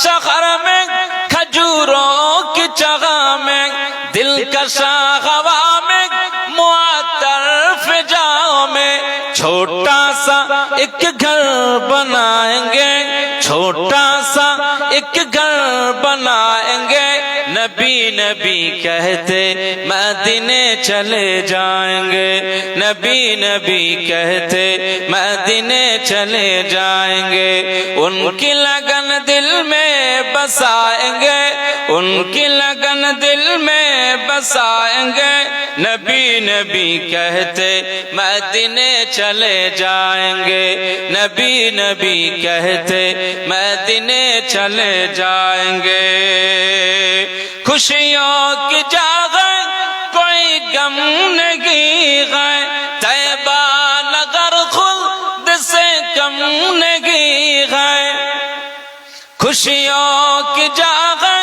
شخر میں کھجوروں کی چغا میں دلکشا ہوا میں معطر فضاؤں میں چھوٹا سا ایک گھر بنائیں گے چھوٹا سا ایک گھر بنائیں گے نبی نبی کہتے مدینے چلے جائیں گے نبی نبی کہتے مدینے چلے جائیں گے ان کی لگن دل میں بسائیں گے ان کی لگن دل میں بسائیں گے نبی نبی کہتے مدینے چلے جائیں گے نبی نبی کہتے مدینے چلے جائیں گے خوشیوں کی جگہ کوئی غم نہیں ہے طیبہ نگر خلد سے کم نہیں ہے خوشیوں کی جگہ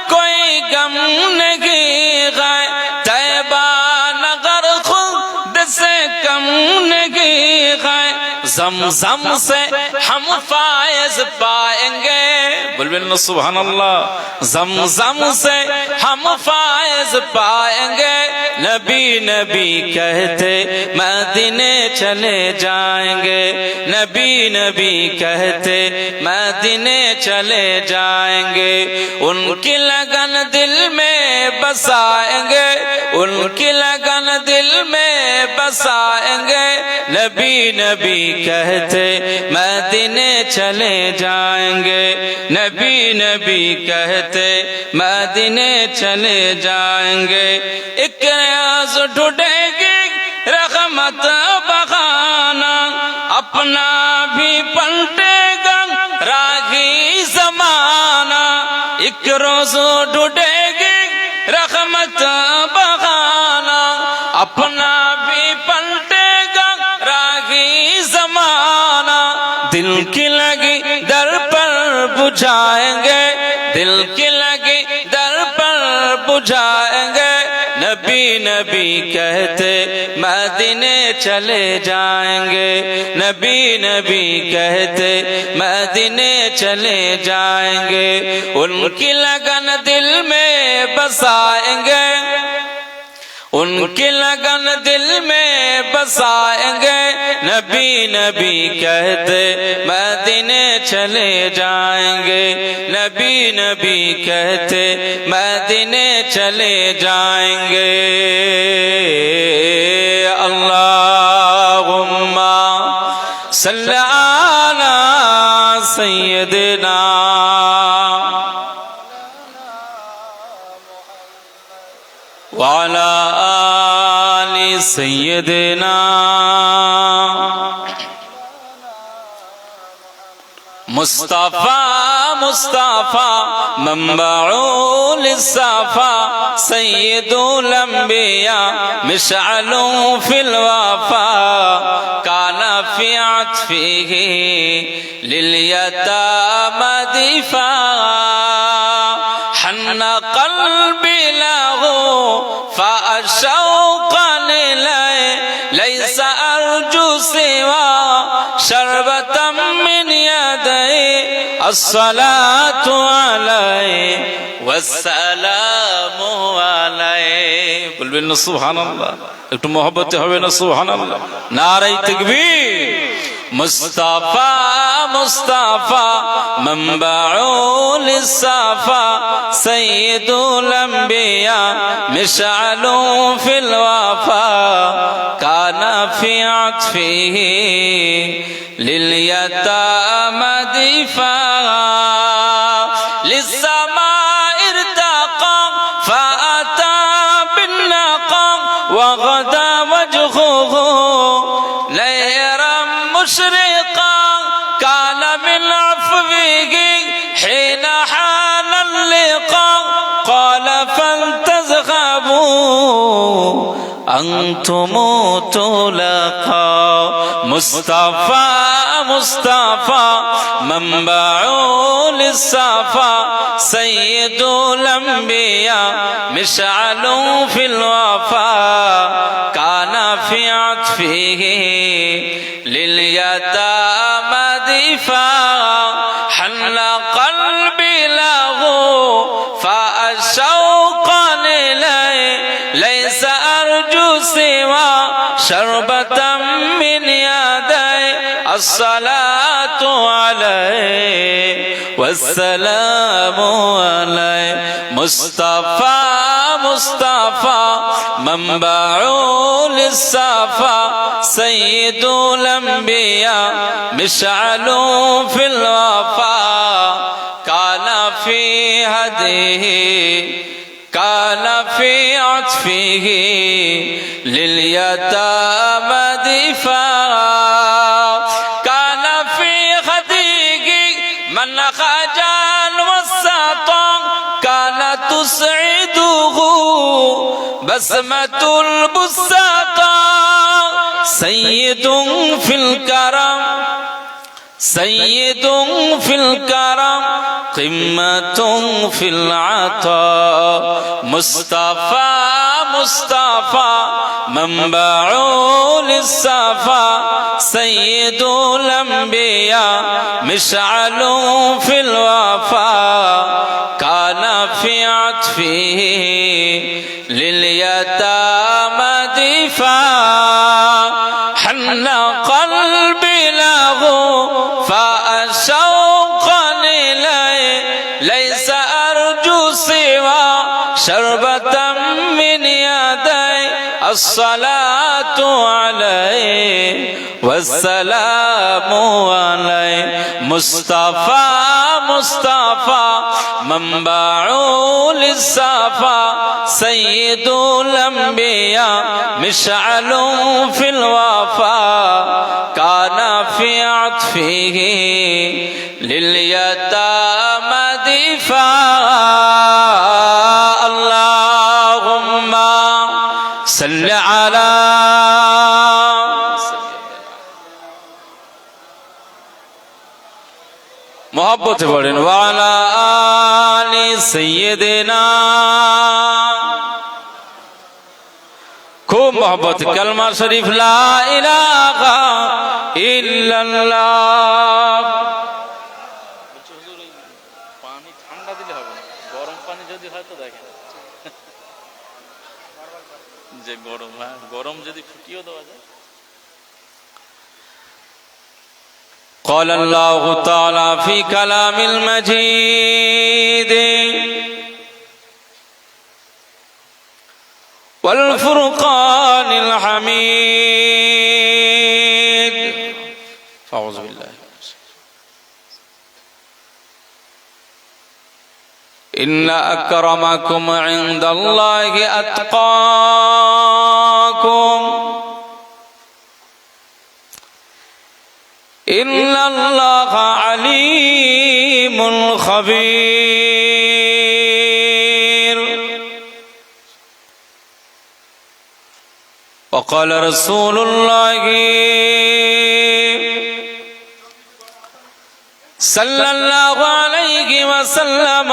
کوئی غم نہیں ہے طیبہ نگر خلد سے کم نہیں ہے زمزم سے ہم فائز پائیں گے بلبل سبحان اللہ زمزم سے ہم فائز پائیں گے نبی نبی کہتے مدینے چلے جائیں گے نبی نبی کہتے مدینے چلے جائیں گے ان کی لگن دل میں بسائیں گے ان کی لگن دل میں بسائیں گے نبی نبی کہتے مدینے چلے جائیں گے نبی نبی کہتے مدینے چلے جائیں گے ایک ریاض ڈھونڈے گی رحمت بخانا اپنا بھی پلٹے گا راہی زمانہ ایک روز ڈھونڈے گی رحمت بخانا اپنا بھی پلٹے گا راہی زمانہ دل کی لگی در پر بجھائیں گے دل کی لگی در پر بجھائیں گے نبی نبی کہتے مدینے چلے جائیں گے نبی نبی کہتے مدینے چلے جائیں گے ان کی لگن دل میں بسائیں گے ان کی لگن دل میں بسائیں گے نبی نبی کہتے مدینے چلے جائیں گے نبی نبی کہتے مدینے چلے جائیں گے اللہم صلی علی سیدنا وعلى آل سيدنا مصطفى مصطفى منبع للصفا سيد الأنبياء مشعل في الوفا كان في عطفه لليتامى دفاعا حن قلبي له فأشوقا إليه ليس أرجو سوى شربة من يديه الصلاة عليه والسلام عليه بلبل سبحان الله একটু মহব্বতে হবে না সুবহানাল্লাহ নারে তাকবীর مصطفى مصطفى منبع للصفا سيد الأنبياء مشعل في الوفا كان في عطفه لليتامى دفاعا للسماء ارتقى فأتى بالنقى وغدا وجهه ليرا مشرقا كان من عفوه حين حان اللقاء قال فلتذهبوا أنتم طلقاء مصطفى مصطفى منبع للصفا سيد الأنبياء مشعل في الوفا كان في عطفه لليتامى دفاعا حن قلبي له فأشوقا إليه ليس أرجو سوى شربة من يدي الصلاة عليه والسلام عليه مصطفى مصطفى منبع للصفا سيد الأنبياء مشعل في الوفا كان في هديه كان في عطفه لليتامى دفاع كان في خديه من خجل والسطا كان تسعده بسمة البسطاء سيد في الكرم سيد في الكرم قمة في العطاء مصطفى مصطفى منبع للصفا سيد الأنبياء مشعل في الوفا كان في عطفه لليتامى دفاع حن قلبي له فأشوقا إليه ليس أرجو سوى شربة من يدي الصلاة عليه والسلام عليه مصطفى مصطفى منبع للصفا سيد الأنبياء مشعل في الوفا كان في عطفه لليتامى دفاع اللهم صل على محبت بڑھن والا آل سیدنا خوب محبت کلمہ شریف لا الہ الا اللہ পানি ঠান্ডা দিলে হবে না গরম পানি যদি হয় তো দেখেন যে গরম গরম যদি ফুটিয়ে দেওয়া যায় قال الله تعالى في كلام المجيد والفرقان الحميد أعوذ بالله إن أكرمكم عند الله أتقاكم إن الله عليم خبير وقال رسول الله صلى الله عليه وسلم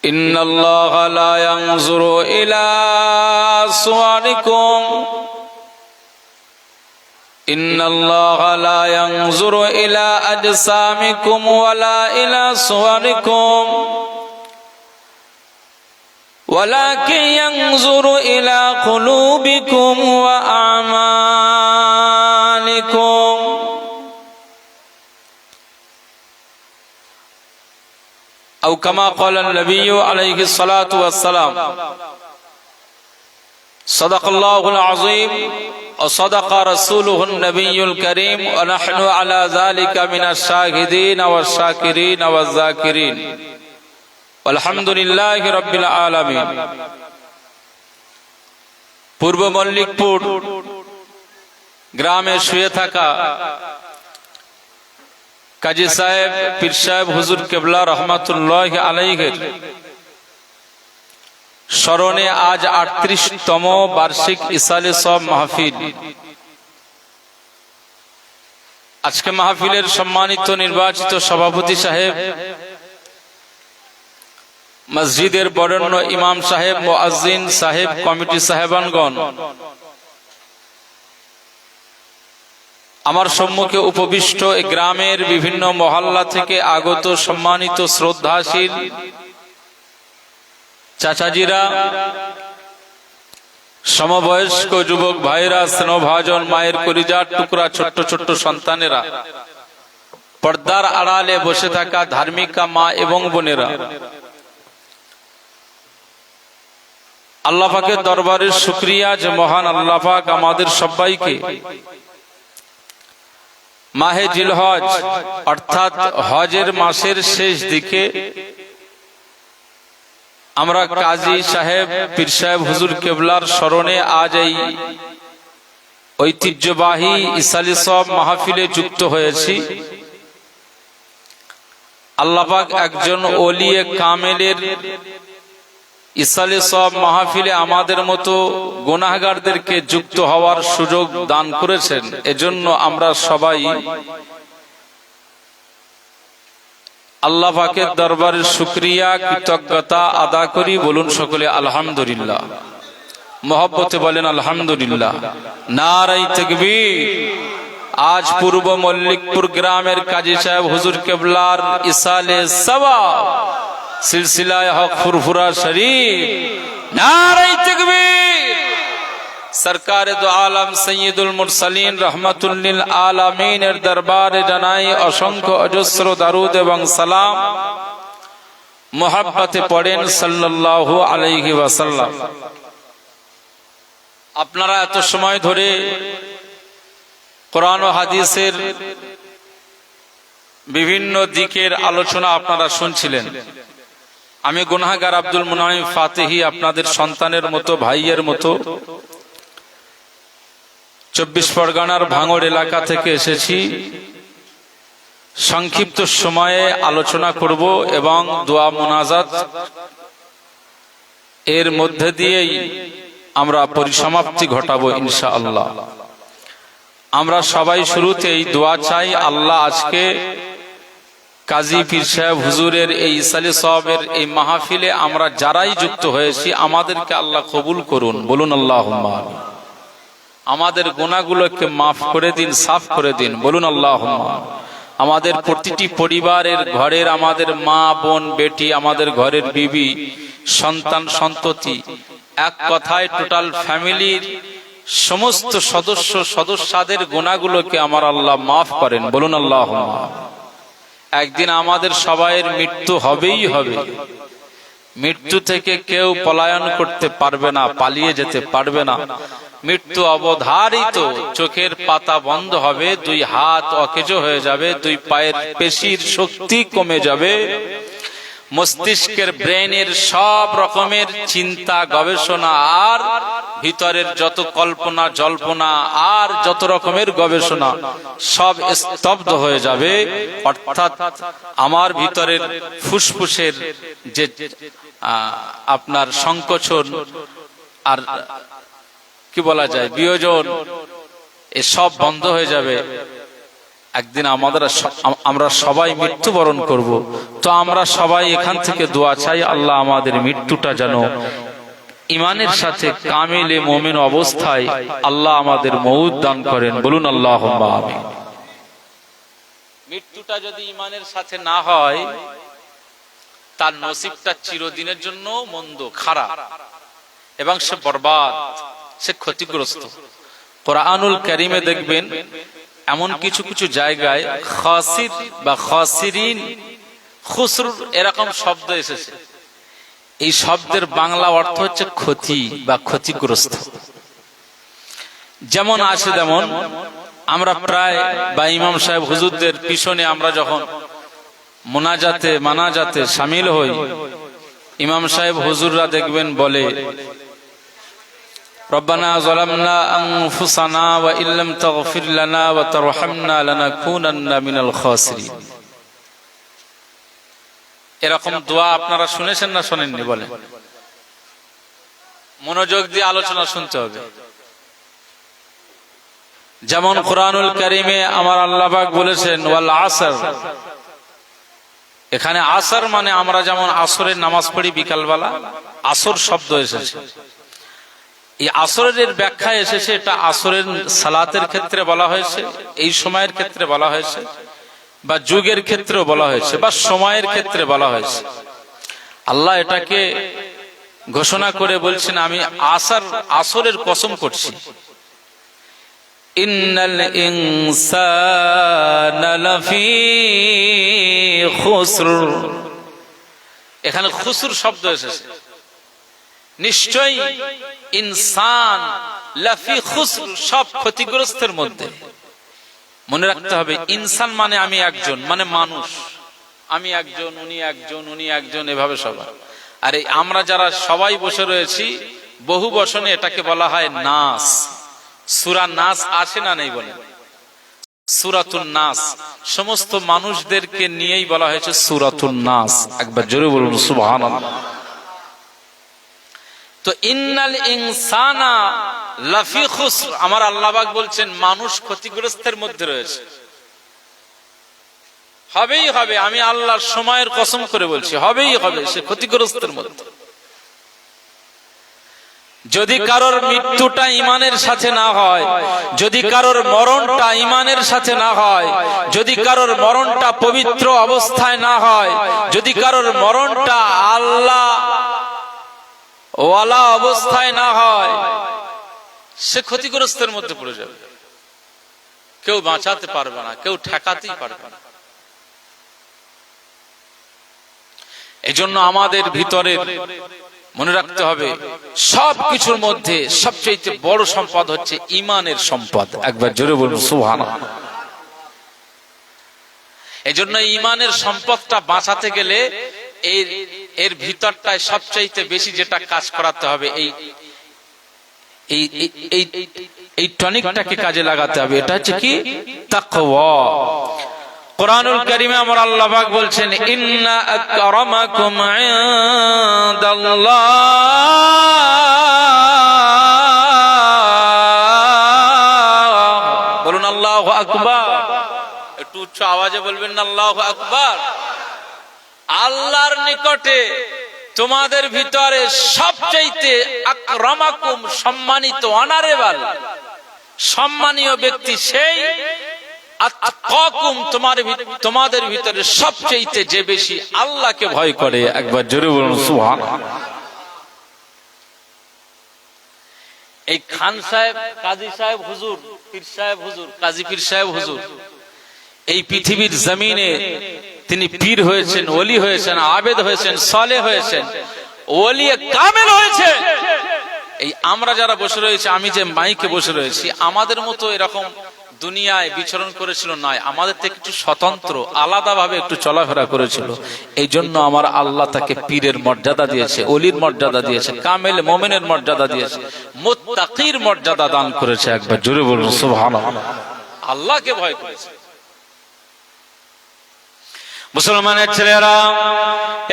إن الله لا ينظر إلى صوركم إن الله لا ينظر إلى أجسامكم ولا إلى صوركم ولكن ينظر إلى قلوبكم وأعمالكم أو كما قال النبي عليه الصلاة والسلام صدق الله العظيم وصدق رسوله النبي الكريم ونحن على ذلك من الشاهدين والشاكرين والذاكرين والحمد لله رب العالمين পূর্ব মল্লিকপুর গ্রামে শুয়ে থাকা কাজী সাহেব পীর সাহেব হুজুর কেবলা রহমাতুল্লাহ আলাইহির স্মরণে আজ ৩৮তম বার্ষিক ইসালে সব মাহফিল। আজকে মাহফিলের সম্মানিত নির্বাচিত সভাপতি সাহেব, মসজিদের বরেণ্য ইমাম সাহেব, মুয়াজ্জিন সাহেব, কমিটি সাহেবানগণ, আমার সম্মুখে উপবিষ্ট এই গ্রামের বিভিন্ন মহল্লা থেকে আগত সম্মানিত শ্রদ্ধাশীল চাচাজিরা, সমবয়স্ক যুবক ভাইরা, স্নেহভাজন মায়ের কলিজার টুকরা ছোট্ট ছোট্ট সন্তানেরা, পর্দার আড়ালে বসে থাকা ধার্মিকা মা এবং বোনেরা, আল্লাহ পাকের দরবারে শুকরিয়া যে মহান আল্লাহ পাক আমাদের সবাইকে মাহে জিলহজ অর্থাৎ হজের মাসের শেষ দিকে আমরা কাজী সাহেব পীর সাহেব হুজুর কেবলার স্মরণে আজ এই ঐতিহ্যবাহী ইসালি সব মাহফিলে যুক্ত হয়েছি। আল্লাহ পাক একজন ওলিয়ে কামেলের ইসালি সব মাহফিলে আমাদের মতো গুনাহগারদেরকে যুক্ত হওয়ার সুযোগ দান করেছেন। এজন্য আমরা সবাই আল্লাহ পাকের দরবারে শুকরিয়া কৃতজ্ঞতা আদা করি। বলুন সকলে আলহামদুলিল্লাহ, মহব্বতে বলেন আলহামদুলিল্লাহ। নারায়ে তাকবীর। আজ পূর্ব মল্লিকপুর গ্রামের কাজী সাহেব হুজুর কেবলার ইসালে সওয়াব সিলসিলায়ে হক ফুরফুরা শরীফ, নারায়ে তাকবীর। সরকারে দো আলম সৈয়দুল মুরসালিন রহমাতুল লিল আলামিনের দরবারে জানাই অসংখ্য অজস্র দারুদ এবং সালাম। মুহাব্বতে পড়েন সাল্লাল্লাহু আলাইহি ওয়াসাল্লাম। আপনারা এত সময় ধরে কোরআন ও হাদিসের বিভিন্ন দিকের আলোচনা আপনারা শুনছিলেন। আমি গুনাহগার আব্দুল মুনাইম ফাতেহি আপনাদের সন্তানের মতো, ভাইয়ের মতো 24 পরগনার ভাঙড় এলাকা থেকে এসেছি। সংক্ষিপ্ত সময়ে আলোচনা করব এবং দোয়া মুনাজাত এর মধ্যে দিয়েই আমরা পরিসমাপ্তি ঘটাবো ইনশাআল্লাহ। আমরা সবাই শুরুতেই দোয়া চাই, আল্লাহ আজকে কাজী পীর সাহেব হুজুরের এই ইসালে সওয়াবের এই মাহফিলে আমরা যারাই যুক্ত হয়েছি আমাদেরকে আল্লাহ কবুল করুন। বলুন আল্লাহুম্মা আমিন। আমাদের গুনাহগুলোকে মাফ করে দিন, সাফ করে দিন। বলুন আল্লাহুম্মা। আমাদের প্রতিটি পরিবারের ঘরের আমাদের মা বোন বেটি, আমাদের ঘরের বিবি সন্তান সন্ততি, এক কথায় টোটাল ফ্যামিলির সমস্ত সদস্যদের গুনাহগুলোকে আমার আল্লাহ মাফ করেন। বলুন আল্লাহুম্মা। একদিন আমাদের সবাইয়ের মৃত্যু হবেই হবে। মৃত্যু থেকে কেউ পলায়ন করতে পারবে না, পালিয়ে যেতে পারবে না। মৃত্যু অবধারিত। চোখের পাতা বন্ধ হবে, দুই হাত অকেজ হয়ে যাবে, দুই পায়ের পেশির শক্তি কমে যাবে, মস্তিষ্কের ব্রেনের সব রকমের চিন্তা গবেষণা আর ভিতরের যত কল্পনা জল্পনা আর যত রকমের গবেষণা সব স্তব্ধ হয়ে যাবে। অর্থাৎ আমার ভিতরের ফুসফুসের যে আপনার সংকোচন আর কি বলা যায় বিয়োজন, এসব বন্ধ হয়ে যাবে। একদিন আমরা সবাই মৃত্যুবরণ করব। তো আমরা সবাই এখান থেকে দোয়া চাই, আল্লাহ আমাদের মৃত্যুটা যেন ইমানের সাথে কামিলে মুমিন অবস্থায় আল্লাহ আমাদের মউত দান করেন। বলুন আল্লাহুম্মা আমিন। মৃত্যুটা যদি ইমানের সাথে না হয় তার নসিবটা চিরদিনের জন্য মন্দ, খারাপ এবং সে বরবাদ, সে ক্ষতিগ্রস্ত। কোরআনুল কারীমে দেখবেন এমন কিছু কিছু জায়গায় খাসির বা খাসিরিন, খুসর এরকম শব্দ এসেছে। এই শব্দের বাংলা অর্থ হচ্ছে ক্ষতি বা ক্ষতিগ্রস্ত। যেমন আছে তেমন আমরা প্রায় বা ইমাম সাহেব হুজুরদের পিছনে আমরা যখন মানাজাতে শামিল হই, ইমাম সাহেব হুজুররা দেখবেন বলে রব্বানা যালামনা আনফুসানা ওয়া ইল্লাম তাগফির লানা ওয়া তারহামনা লানাকুনান্না মিনাল খাসিরিন। এরকম দোয়া আপনারা শুনেছেন না শোনেননি? বলেন। মনোযোগ দিয়ে আলোচনা শুনতে হবে। যেমন কোরআনুল কারীমে আমার আল্লাহ পাক বলেছেন ওয়াল আসর। এখানে আসর মানে আমরা যেমন আসরের নামাজ পড়ি বিকালবেলা, আসর শব্দ এসেছে। এই আসরের ব্যাখ্যা এসেছে, এটা আসরের সালাতের ক্ষেত্রে বলা হয়েছে, এই সময়ের ক্ষেত্রে বলা হয়েছে, বা যুগের ক্ষেত্রে বলা হয়েছে, বা সময়ের ক্ষেত্রে বলা হয়েছে। আল্লাহ এটাকে ঘোষণা করে বলছেন, আমি আসরের কসম করছি। ইন্নাল ইনসানা লাফি খুসর, এখানে খুসর শব্দ এসেছে। নিশ্চয়ই ইনসান লাফি খুসর, সব ক্ষতিগ্রস্তের মধ্যে। মনে রাখতে হবে, ইনসান মানে আমি একজন, মানে মানুষ। আমি একজন, উনি একজন, উনি একজন, এভাবে সবাই। আর এই আমরা যারা সবাই বসে রয়েছি, বহু বচনে এটাকে বলা হয় নাস। সূরা নাস আছে না নেই বলেন? সূরাতুন নাস, সমস্ত মানুষদেরকে নিয়েই বলা হয়েছে সূরাতুন নাস। একবার জোরে বলুন সুবহানাল্লাহ। তো ইন্নাল ইনসানা লাফি খুসর, আমার আল্লাহ পাক বলছেন মানুষ ক্ষতিগ্রস্তের মধ্যে রয়েছে। হবেই হবে, আমি আল্লাহর সময়ের কসম করে বলছি, হবেই হবে, সে ক্ষতিগ্রস্তের মধ্যে। যদি কারোর মৃত্যুটা ঈমানের সাথে না হয়, যদি কারোর মরণটা ঈমানের সাথে না হয়, যদি কারোর মরণটা পবিত্র অবস্থায় না হয়, যদি কারোর মরণটা আল্লাহ ওয়ালা অবস্থায় না হয়, সে ক্ষতিগ্রস্তের মধ্যে পড়ে যাবে। কেউ বাঁচাতে পারবে না, কেউ ঠেকাতেই পারবে না। এজন্য আমাদের ভিতরে মনে রাখতে হবে, সব কিছুর মধ্যে সবচেয়ে বড় সম্পদ হচ্ছে ঈমানের সম্পদ। একবার জোরে বলুন সুবহানাল্লাহ। এজন্য ঈমানের সম্পদটা বাঁচাতে গেলে এর ভিতরটায় সবচাইতে বেশি যেটা কাজ করাতে হবে, এই টনিকটাকে কাজে লাগাতে হবে। এটা হচ্ছে কি? তাকওয়া। কুরআনুল কারীমে আমার আল্লাহ পাক বলছেন, ইন্না আকরামাকুম ইনদাল্লাহ, বলুন আল্লাহু আকবার। একটু উচ্চ আওয়াজে বলবেন না আল্লাহু আকবার। আল্লাহর নিকটে তোমাদের ভিতরে সবচাইতে আকরামাকুম, সম্মানিত, অনারেবল, সম্মানীয় ব্যক্তি সেই আতকাকুম, তোমাদের ভিতরে সবচাইতে যে বেশি আল্লাহকে ভয় করে। একবার জোরে বলুন সুবহানাল্লাহ। এই খান সাহেব, কাজী সাহেব হুজুর, পীর সাহেব হুজুর, কাজী পীর সাহেব হুজুর এই পৃথিবীর জমিনে তিনি পীর হয়েছেন, ওলি হয়েছেন, আবেদ হয়েছেন, সালেহ হয়েছেন, ওলি কামেল হয়েছে। এই আমরা যারা বসে রয়েছি, আমি যে মাইকে বসে রয়েছি, আমাদের মতো এরকম দুনিয়ায় বিচরণ করেছিল নয়, আমাদের থেকে একটু স্বতন্ত্র, আলাদাভাবে একটু চলাফেরা করেছিল। এই জন্য আমার আল্লাহ তাকে পীরের মর্যাদা দিয়েছে, ওলির মর্যাদা দিয়েছে, কামেল মোমেনের মর্যাদা দিয়েছে, মুত্তাকির মর্যাদা দান করেছে। একবার জোরে বলুন সুবহানাল্লাহ। আল্লাহকে ভয় করেছে। মুসলমানের ছেলেরা,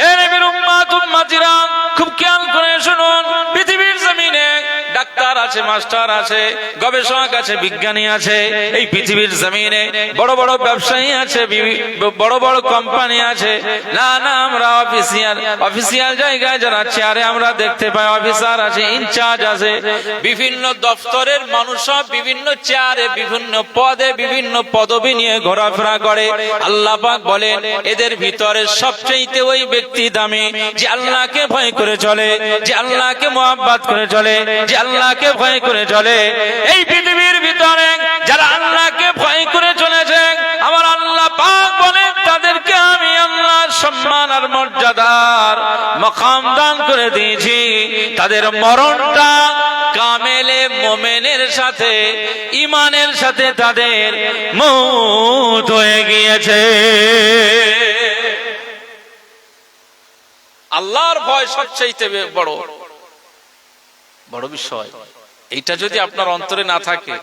এ নবীর উম্মত উম্মতিরা, খুব খেয়াল করে শুনুন। পৃথিবীর জমিনে ডাক্তার আছে, মাস্টার আছে, গবেষক আছে, বিজ্ঞানী আছে। এই পৃথিবীর জমিনে বড় বড় ব্যবসায়ী আছে, বড় বড় কোম্পানি আছে। না না, আমরা অফিসিয়াল জায়গায় যারা চেয়ারে আমরা দেখতে পাই, অফিসার আছে, ইনচার্জ আছে, বিভিন্ন দপ্তরের মানুষ সব বিভিন্ন চেয়ারে, বিভিন্ন পদে, বিভিন্ন পদবি নিয়ে ঘোরাফেরা করে। আল্লাহ পাক বলেন, এদের ভিতরে সবচেয়ে ওই ব্যক্তি দামি যে আল্লাহকে ভয় করে চলে, যে আল্লাহকে মুহাব্বত করে চলে, যে আল্লাহকে ভয় করে চলে। এই পৃথিবীর ভিতরে যারা আল্লাহকে ভয় করে চলেছে, আমার আল্লাহ পাক বলেন, তাদেরকে আমি আল্লাহ সম্মান আর মর্যাদার মাকাম দান করে দিয়েছি। তাদের মরণটা কামেলে মোমেনের সাথে, ঈমানের সাথে তাদের মওত হয়ে গিয়েছে। আল্লাহর ভয় সবচেয়ে বড় বড় বিষয়। এইটা যদি আপনার অন্তরে না থাকে,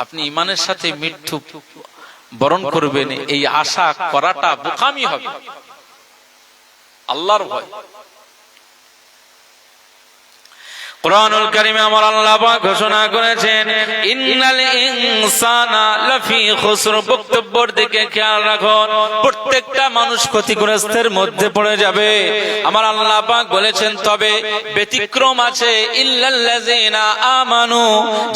আপনি ঈমানের সাথে মৃত্যু বরণ করবেন, এই আশা করাটা বোকামি হবে। আল্লাহর ভয়। কুরআনুল কারীমে আমার আল্লাহ পাক ঘোষণা করেছেন ইন্নাল ইনসানা লাফি খুসর। বক্তব্যের দিকে খেয়াল রাখুন, প্রত্যেকটা মানুষ ক্ষতিগ্রস্তের মধ্যে পড়ে যাবে। আমার আল্লাহ পাক বলেছেন তবে ব্যতিক্রম আছে, ইল্লাল্লাযিনা আমানু,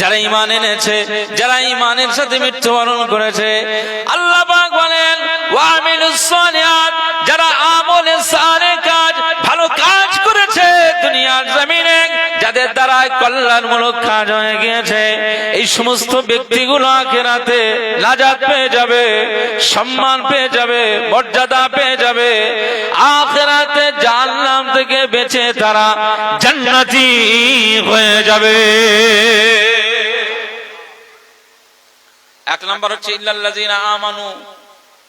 যারা ঈমান এনেছে, যারা ঈমানের সাথে মৃত্যুবরণ করেছে। আল্লাহ পাক বলেন ওয়া আমিলুস সালিহাত, যারা আমলে সালেহ কাজ, ভালো কাজ করেছে দুনিয়ার জমিনে, যাদের দ্বারা কল্যাণমূলক কাজ হয়ে গিয়েছে, এই সমস্ত ব্যক্তিগুলো আখিরাতে নাজাত পেয়ে যাবে, সম্মান পেয়ে যাবে, মর্যাদা পেয়ে যাবে। আখিরাতে জাহান্নাম থেকে বেঁচে তারা জান্নাতি হয়ে যাবে। এক নম্বর হচ্ছে ইল্লাল্লাযিনা আমানু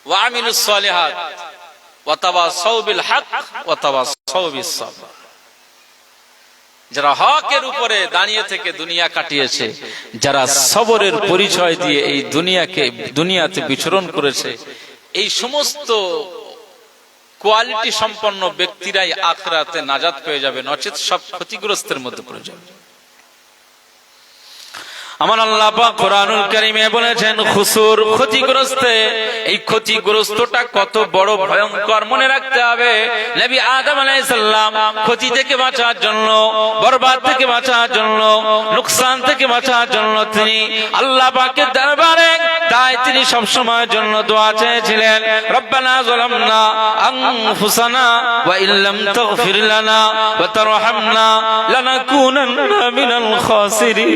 ওয়া আমিলুস সালিহাত ওয়া তাওয়াসাউ বিল হক ওয়া তাওয়াসাউ বিস সাবর। যারা হকের উপরে দাঁড়িয়ে থেকে দুনিয়া কাটিয়েছে, যারা সবরের পরিচয় দিয়ে এই দুনিয়াতে বিচরণ করেছে, এই সমস্ত কোয়ালিটি সম্পন্ন ব্যক্তিরাই আখিরাতে নাজাত পেয়ে যাবে, নচেত সব ক্ষতিগ্রস্তের মধ্যে পড়ে যাবে। আমার আল্লাহ পাক কুরআনুল কারীমে বলেছেন খুসুর, ক্ষতিগ্রস্ত। এই ক্ষতিগ্রস্তটা কত বড় ভয়ঙ্কর মনে রাখতে হবে। নবী আদম আলাইহিস সালাম ক্ষতি থেকে বাঁচার জন্য, বরবাদ থেকে বাঁচার জন্য, লোকসান থেকে বাঁচার জন্য তিনি আল্লাহ পাকের দরবারে, তাই তিনি সব সময়ের জন্য দোয়া চেয়েছিলেন, রব্বানা যালামনা আনফুসানা ওয়া ইল্লাম তাগফির লানা ওয়া তারহামনা লানাকুনান্না মিনাল খাসিরিন।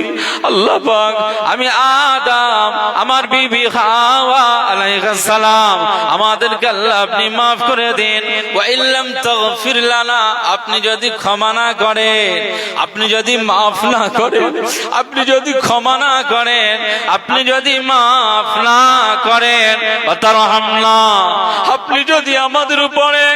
আল্লাহ পাক, আমি আদম, আমার বিবি হাওয়া আলাইহিস সালাম, আমাদেরকে আল্লাহ আপনি maaf করে দিন। ওয়া ইল্লাম তাগফির লানা, আপনি যদি ক্ষমা না করেন, আপনি যদি maaf না করেন, আপনি যদি ক্ষমা না করেন, আপনি যদি maaf না করেন, ওয়া তারহামনা, আপনি যদি আমাদের উপরে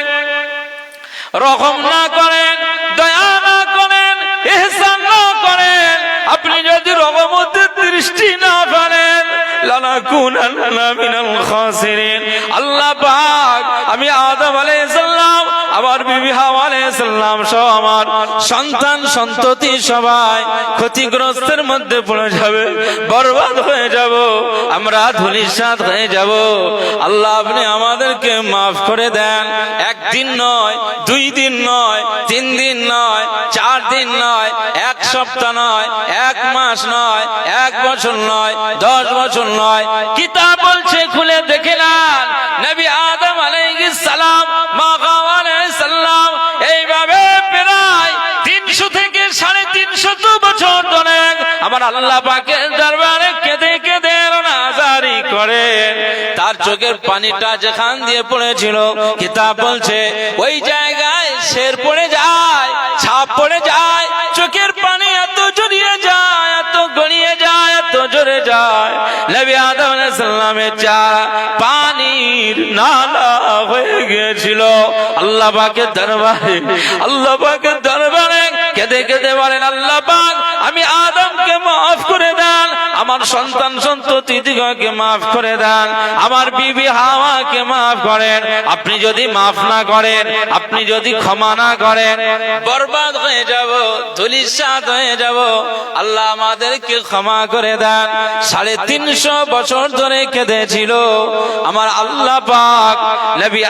রহম না করেন, দয়া না করেন, ইহসান না করেন, আপনি যদি রহমতের দৃষ্টি না করেন, লানাকুনান্না মিনাল খাসিরিন। আল্লাহ পাক, আমি আদম আলাইহিস সালাম, আমার বিবি হাওয়া আলাইহিস সালাম সহ আমার সন্তান সন্ততি সবাই ক্ষতিগ্রস্তের মধ্যে পড়ে যাবে, বরবাদ হয়ে যাব, আমরা ধূলিসাৎ হয়ে যাব। আল্লাহ আপনি আমাদেরকে maaf করে দেন। একদিন নয়, 2 দিন নয়, 3 দিন নয়, 4 দিন নয়, 1 সপ্তাহ নয়, 1 মাস নয়, 1 বছর নয়, 10 বছর নয়। কিতাব বলছে, খুলে দেখে নেন, নবী আদম আলাইহিস সালাম, মা হাওয়া আলাইহিস সালাম এইভাবে প্রায় 300 থেকে 350 বছর ধরে আমার আল্লাহ পাকের দরবারে কেঁদে কেঁদে রোনাজারি করে। তার চোখের পানিটা যেখান দিয়ে পড়েছিল, কিতাব বলছে ওই জায়গায় শের পড়ে যায়, ছাপ পড়ে যায়, চোখের পানি এত জড়িয়ে যায়, এত গড়িয়ে যায়, এত জোরে যায়, নবী আদম আলাইহিস সালামের চেহারা পানির নালা হয়ে গিয়েছিল। আল্লাহ পাকের দরবারে, আল্লাহ পাকের দরবারে কেঁদে কেঁদে বলেন, আল্লাহ পাক, আমি আদমকে maaf করে দেন, আমার সন্তান সন্ততিদিগকে maaf করে দেন, আমার বিবি হাওয়াকে maaf করেন। আপনি যদি maaf না করেন, আপনি যদি ক্ষমা না করেন, বরবাদ হয়ে যাব, ধূলিসাৎ হয়ে যাব। আল্লাহ আমাদেরকে ক্ষমা করে দেন। 350 বছর ধরে কেঁদেছিল আমার আল্লাহ পাক নবী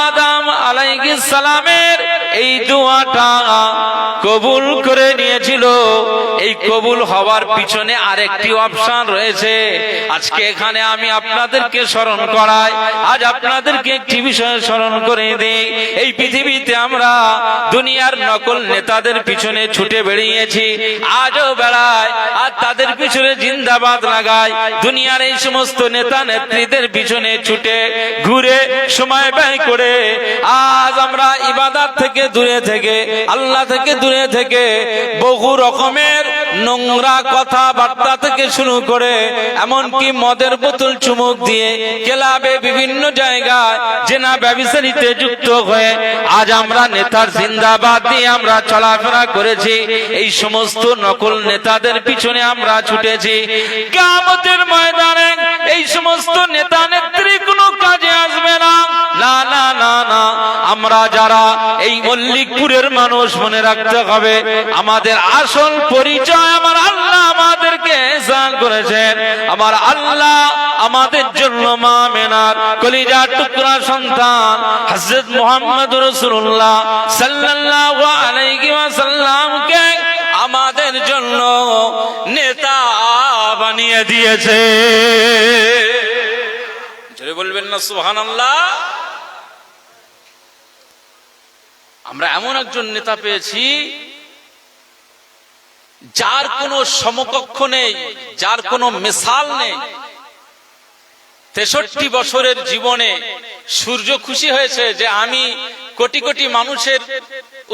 আদম আলাইহিস সালামের এই দোয়াটা কবুল করে নিয়েছিল। এই কবুল হওয়ার পিছনে আরেকটি অপশন রয়েছে। আজকে এখানে আমি আপনাদেরকে স্মরণ করাই, আজ আপনাদেরকে একটি বিষয় স্মরণ করে দিই। এই পৃথিবীতে আমরা দুনিয়ার নকল নেতাদের পিছনে ছুটে বেরিয়েছি, আজও বেড়াই, আর তাদের পিছনে জিন্দাবাদ লাগাই। দুনিয়ার এই সমস্ত নেতা নেত্রীদের পিছনে ছুটে ঘুরে সময় ব্যয় করে আজ আমরা ইবাদত থেকে দূরে থেকে, আল্লাহ থেকে দূরে থেকে বহু রকমের নোংরা কথাবার্তা থেকে শুরু করে এমনকি মদের বোতল চুমুক দিয়ে ক্লাবে বিভিন্ন জায়গায় জেনা ব্যভিচারিতে যুক্ত হয়ে আজ আমরা নেতার জিন্দাবাদ দিয়ে আমরা চলাফেরা করেছি। এই সমস্ত নকল নেতাদের পিছনে আমরা ছুটেছি। কিয়ামতের ময়দানে এই সমস্ত নেতা নেত্রী কোনো কাজে আসবে না। না না না না, আমরা যারা এই মল্লিকপুরের মানুষ মনে রাখতে হবে আমাদের আসল পরিচয় আমার আল্লাহ আমাদেরকে ইহসান করেছেন। আমার আল্লাহ আমাদের জন্য মা মেনার কলিজার টুকরা সন্তান হযরত মুহাম্মদ রাসূলুল্লাহ সাল্লাল্লাহু আলাইহি ওয়াসাল্লামকে আমাদের জন্য নেতা বানিয়ে দিয়েছে। জোরে বলবেন না সুবহানাল্লাহ। আমরা এমন একজন নেতা পেয়েছি যার কোনো সমকক্ষ নেই, যার কোনো মিসাল নেই। 63 বছরের জীবনে সূর্য খুশি হয়েছে যে আমি কোটি কোটি মানুষের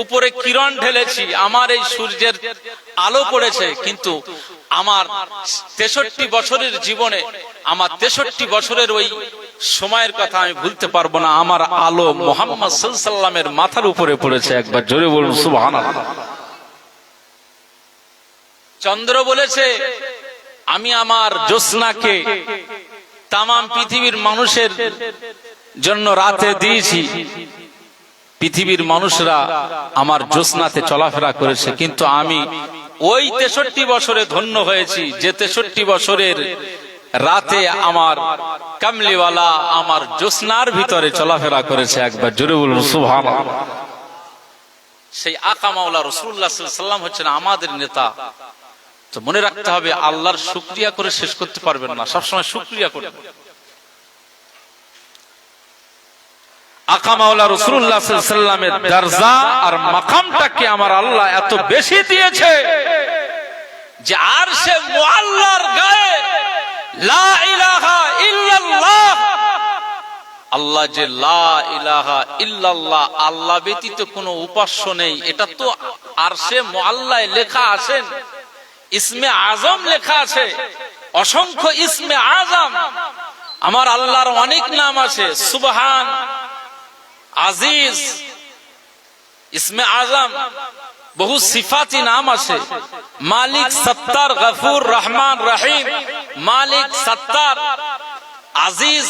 উপরে কিরণ ঢেলেছি, আমার এই সূর্যের আলো পড়েছে, কিন্তু আমার 63 বছরের জীবনে আমার 63 বছরের ওই সময়ের কথা আমি ভুলতে পারবো না। আমার আলো মুহাম্মদ সাল্লাল্লাহু আলাইহি ওয়াসাল্লামের মাথার উপরে পড়েছে। একবার জোরে বলুন সুবহানাল্লাহ। চন্দ্র বলেছে আমি আমার জ্যোৎস্নাকে তামাম পৃথিবীর মানুষের জন্য রাতে দিয়েছি, পৃথিবীর মানুষরা আমার জ্যোৎস্নাতে চলাফেরা করেছে, কিন্তু আমি ওই 63 বছরে ধন্য হয়েছি যে 63 বছরের রাতে আমার কামলিওয়ালা আমার জ্যোৎস্নার ভিতরে চলাফেরা করেছে। একবার জোরে বলুন সুবহানাল্লাহ। সেই আকা মাওলা রাসূলুল্লাহ সাল্লাল্লাহু আলাইহি ওয়াসাল্লাম হচ্ছেন আমাদের নেতা। তো মনে রাখতে হবে আল্লাহর শুকরিয়া করে শেষ করতে পারবেন না, সবসময় শুকরিয়া করবেন। আকা মাওলা রাসূলুল্লাহ সাল্লাল্লাহু আলাইহি ওয়াসাল্লামের দরজা আর মাকামটাকে আমার আল্লাহ এত বেশি দিয়েছে যে আরশে মুআল্লার গায়ে লা ইলাহা ইল্লাল্লাহ, আল্লাহ যে লা ইলাহা ইল্লাল্লাহ, আল্লাহ ব্যতীত কোনো উপাস্য নেই, এটা তো আরশে মুআল্লায় লেখা আছে, ইসমে আজম লেখা আছে, অসংখ্য ইসমে আজম। আমার আল্লাহর অনেক নাম আছে, সুবহান, আজিজ, ইসমে আজম, বহু সিফাতি নাম আছে, মালিক, সত্তার, গফুর, রহমান, রহিম, মালিক, সত্তার, আজিজ,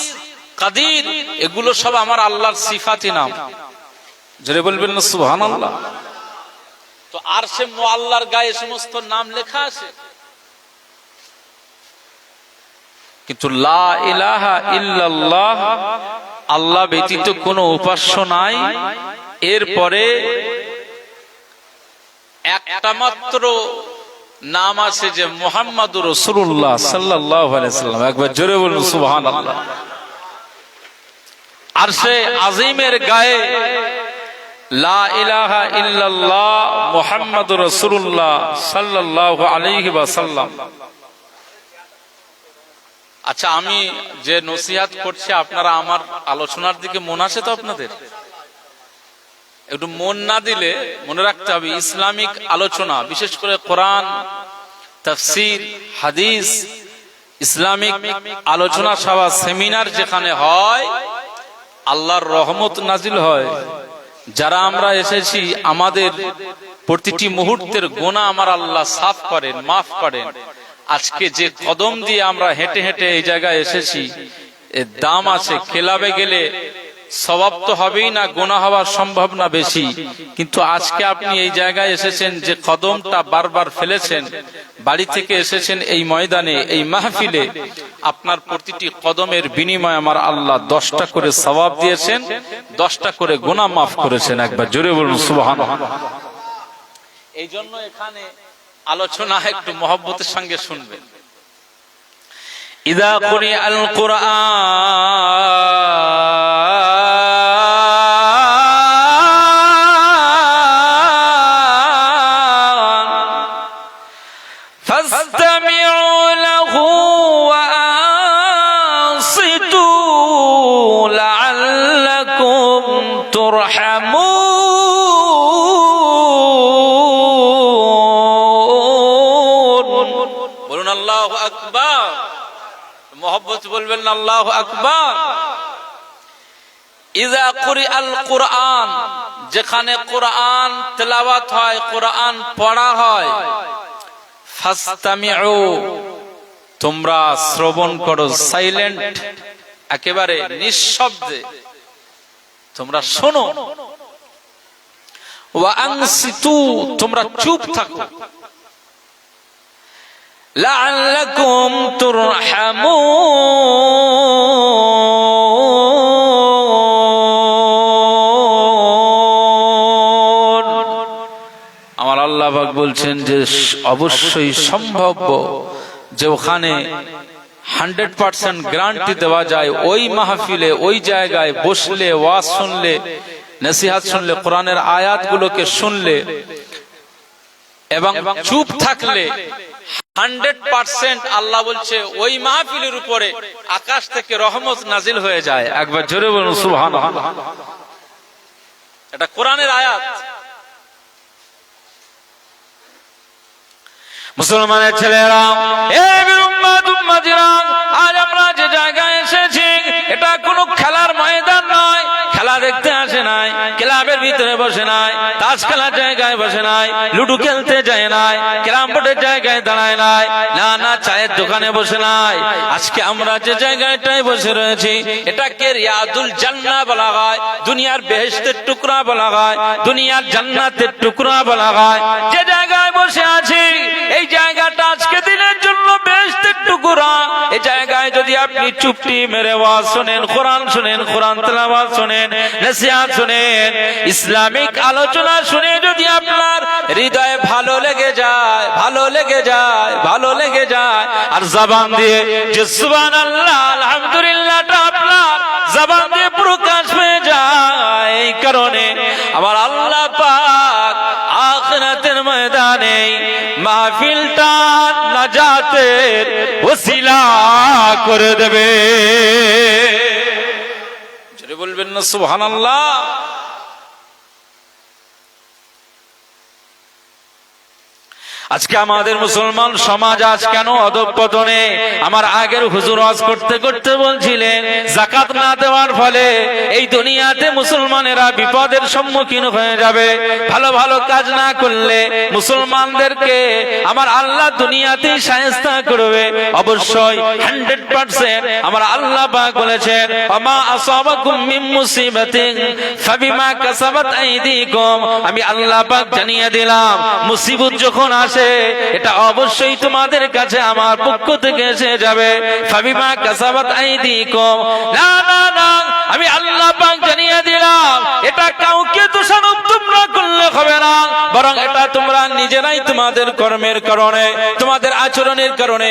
কাদির, এগুলো সব আমার আল্লাহর সিফাতি নাম। জোরে বলবেন না সুবহানাল্লাহ। তো আরশে মুআল্লার গায়ে সমস্ত নাম লেখা আছে, কিন্তু লা ইলাহা ইল্লাল্লাহ, আল্লাহ ব্যতীত কোনো উপাস্য নাই, এরপরে একটা মাত্র নাম আছে যে মুহাম্মাদুর রাসূলুল্লাহ সাল্লাল্লাহু আলাইহি ওয়াসাল্লাম। একবার জোরে বলুন সুবহানাল্লাহ। আরশে আজিমের গায়ে লা ইলাহা ইল্লাল্লাহ মুহাম্মাদুর রাসূলুল্লাহ সাল্লাল্লাহু আলাইহি ওয়াসাল্লাম। আচ্ছা, আমি যে নসিহত করছি আপনারা আমার আলোচনার দিকে মন আছে তো আপনাদের? একটু মন না দিলে মনে রাখতে হবে ইসলামিক আলোচনা, বিশেষ করে কোরআন, তাফসীর, হাদিস, ইসলামিক আলোচনা সভা, সেমিনার যেখানে হয় আল্লাহর রহমত নাজিল হয়। যারা আমরা এসেছি আমাদের প্রতিটি মুহূর্তের গুনাহ আমার আল্লাহ সাফ করেন, মাফ করেন। আজকে যে কদম দিয়ে আমরা হেঁটে হেঁটে এই জায়গায় এসেছি, এর দাম আছে। খেলাবে গেলে সওয়াব তো হবেই না, গুনাহ হওয়ার সম্ভাবনা বেশি, কিন্তু আজকে আপনি এই জায়গায় এসেছেন, যে কদমটা বারবার ফেলেছেন, বাড়ি থেকে এসেছেন এই ময়দানে, এই মাহফিলে, আপনার প্রতিটি কদমের বিনিময়ে আমার আল্লাহ 10টা করে সওয়াব দিয়েছেন, 10টা করে গুনাহ মাফ করেছেন। একবার জোরে বলুন সুবহানাল্লাহ। এই জন্য এখানে আলোচনা একটু মহব্বতের সঙ্গে শুনবেন। ইযা কুরিআল কুরআন ফাসতামিউ লাহু ওয়া আনসিতু লাআল্লাকুম তুরহামুন। আল্লাহু আকবার, মোহব্বত বলবেন আল্লাহু আকবার। ইযা কুরিআল কুরআন, যেখানে কোরআন তেলাওয়াত হয়, কোরআন পড়া হয়, ফাসতামিউ, তোমরা শ্রবণ করো, সাইলেন্ট, একেবারে নিঃশব্দে তোমরা শোনো। ওয়া আনসিতু, তোমরা চুপ থাকো। লাআল্লাকুম তুরহামুন। আমার আল্লাহ পাক বলছেন যে অবশ্যই সম্ভব যে ওখানে 100% গ্যারান্টি দেওয়া যায়, ওই মাহফিলে ওই জায়গায় বসলে, ওয়াজ শুনলে, নসিহত শুনলে, কোরআনের আয়াতগুলোকে শুনলে এবং চুপ থাকলে 100% আল্লাহ বলছে ওই মাহফিলের উপরে আকাশ থেকে রহমত নাজিল হয়ে যায়। একবার জোরে বলুন সুবহানাল্লাহ। এটা কোরআনের আয়াত। মুসলমানের ছেলেরা, এই উম্মাত উম্মাতিরা, আজ আমরা যে জায়গায় এসেছি এটা কোনো খেলার ময়দান নয়। খেলা দেখতে আসে নাই, ক্লাবের ভিতরে বসে নাই, তাস খেলার জায়গায় বসে নাই, লুডু খেলতে যায় নাই, ক্যারাম বোর্ডের জায়গায় দাঁড়ায় নাই, না না চায়ের দোকানে বসে নাই। আজকে আমরা যে জায়গাটায় বসে রয়েছি এটাকে রিয়াদুল জান্নাহ বলা হয়, দুনিয়ার বেহেশতের টুকরা বলা হয়, দুনিয়ার জান্নাতের টুকরা বলা হয়। যে জায়গায় বসে আছি এই জায়গাটা আজকে দিনের জন্য বেহেশতের টুকরা। এই জায়গায় যদি আপনি চুপটি মেরে ওয়াজ শুনেন, কোরআন শুনেন, কোরআন তেলাওয়াত শুনেন, নসিহত শুনেন, ইসলামিক আলোচনা শুনে যদি আপনার হৃদয়ে ভালো লেগে যায়, ভালো লেগে যায়, ভালো লেগে যায়, আর জবান দিয়ে যে সুবহানাল্লাহ আলহামদুলিল্লাহটা আপনার জবান দিয়ে প্রকাশ হয়ে যায়, এই কারণে আমার আল্লাহ পাক আখিরাতের ময়দানে মাহফিলটা নাজাতের ওসিলা করে দেবে। জোরে বলবেন না সুবহানাল্লাহ। আজকে আমাদের মুসলমান সমাজ আজ কেন অধঃপতনে? আমার আগের হুজুর ওয়াজ করতে করতে বলছিলেন যাকাত না দেওয়ার ফলে এই দুনিয়াতে মুসলমানেরা বিপদের সম্মুখীন হয়ে যাবে। ভালো ভালো কাজ না করলে মুসলমানদেরকে আমার আল্লাহ দুনিয়াতেই শায়েস্তা করবে। অবশ্যই 100% আমার আল্লাহ পাক বলেছেন ওমা আসাবাকুম মিন মুসিবাতিন ফাবিমা কাসাবাত আইদিকুম। আমি আল্লাহ পাক জানিয়ে দিলাম মুসিবত যখন আসে এটা অবশ্যই তোমাদের কাছে আমার পক্ষ থেকে এসে যাবে। ফাবিমা কাসাবাত আইদিকুম, না না না, আমি আল্লাহ পাক জানিয়ে দিলাম এটা কাউকে দোষারোপ তোমরা করলে হবে না, বরং এটা তোমরা নিজেরাই তোমাদের কর্মের কারণে, তোমাদের আচরণের কারণে,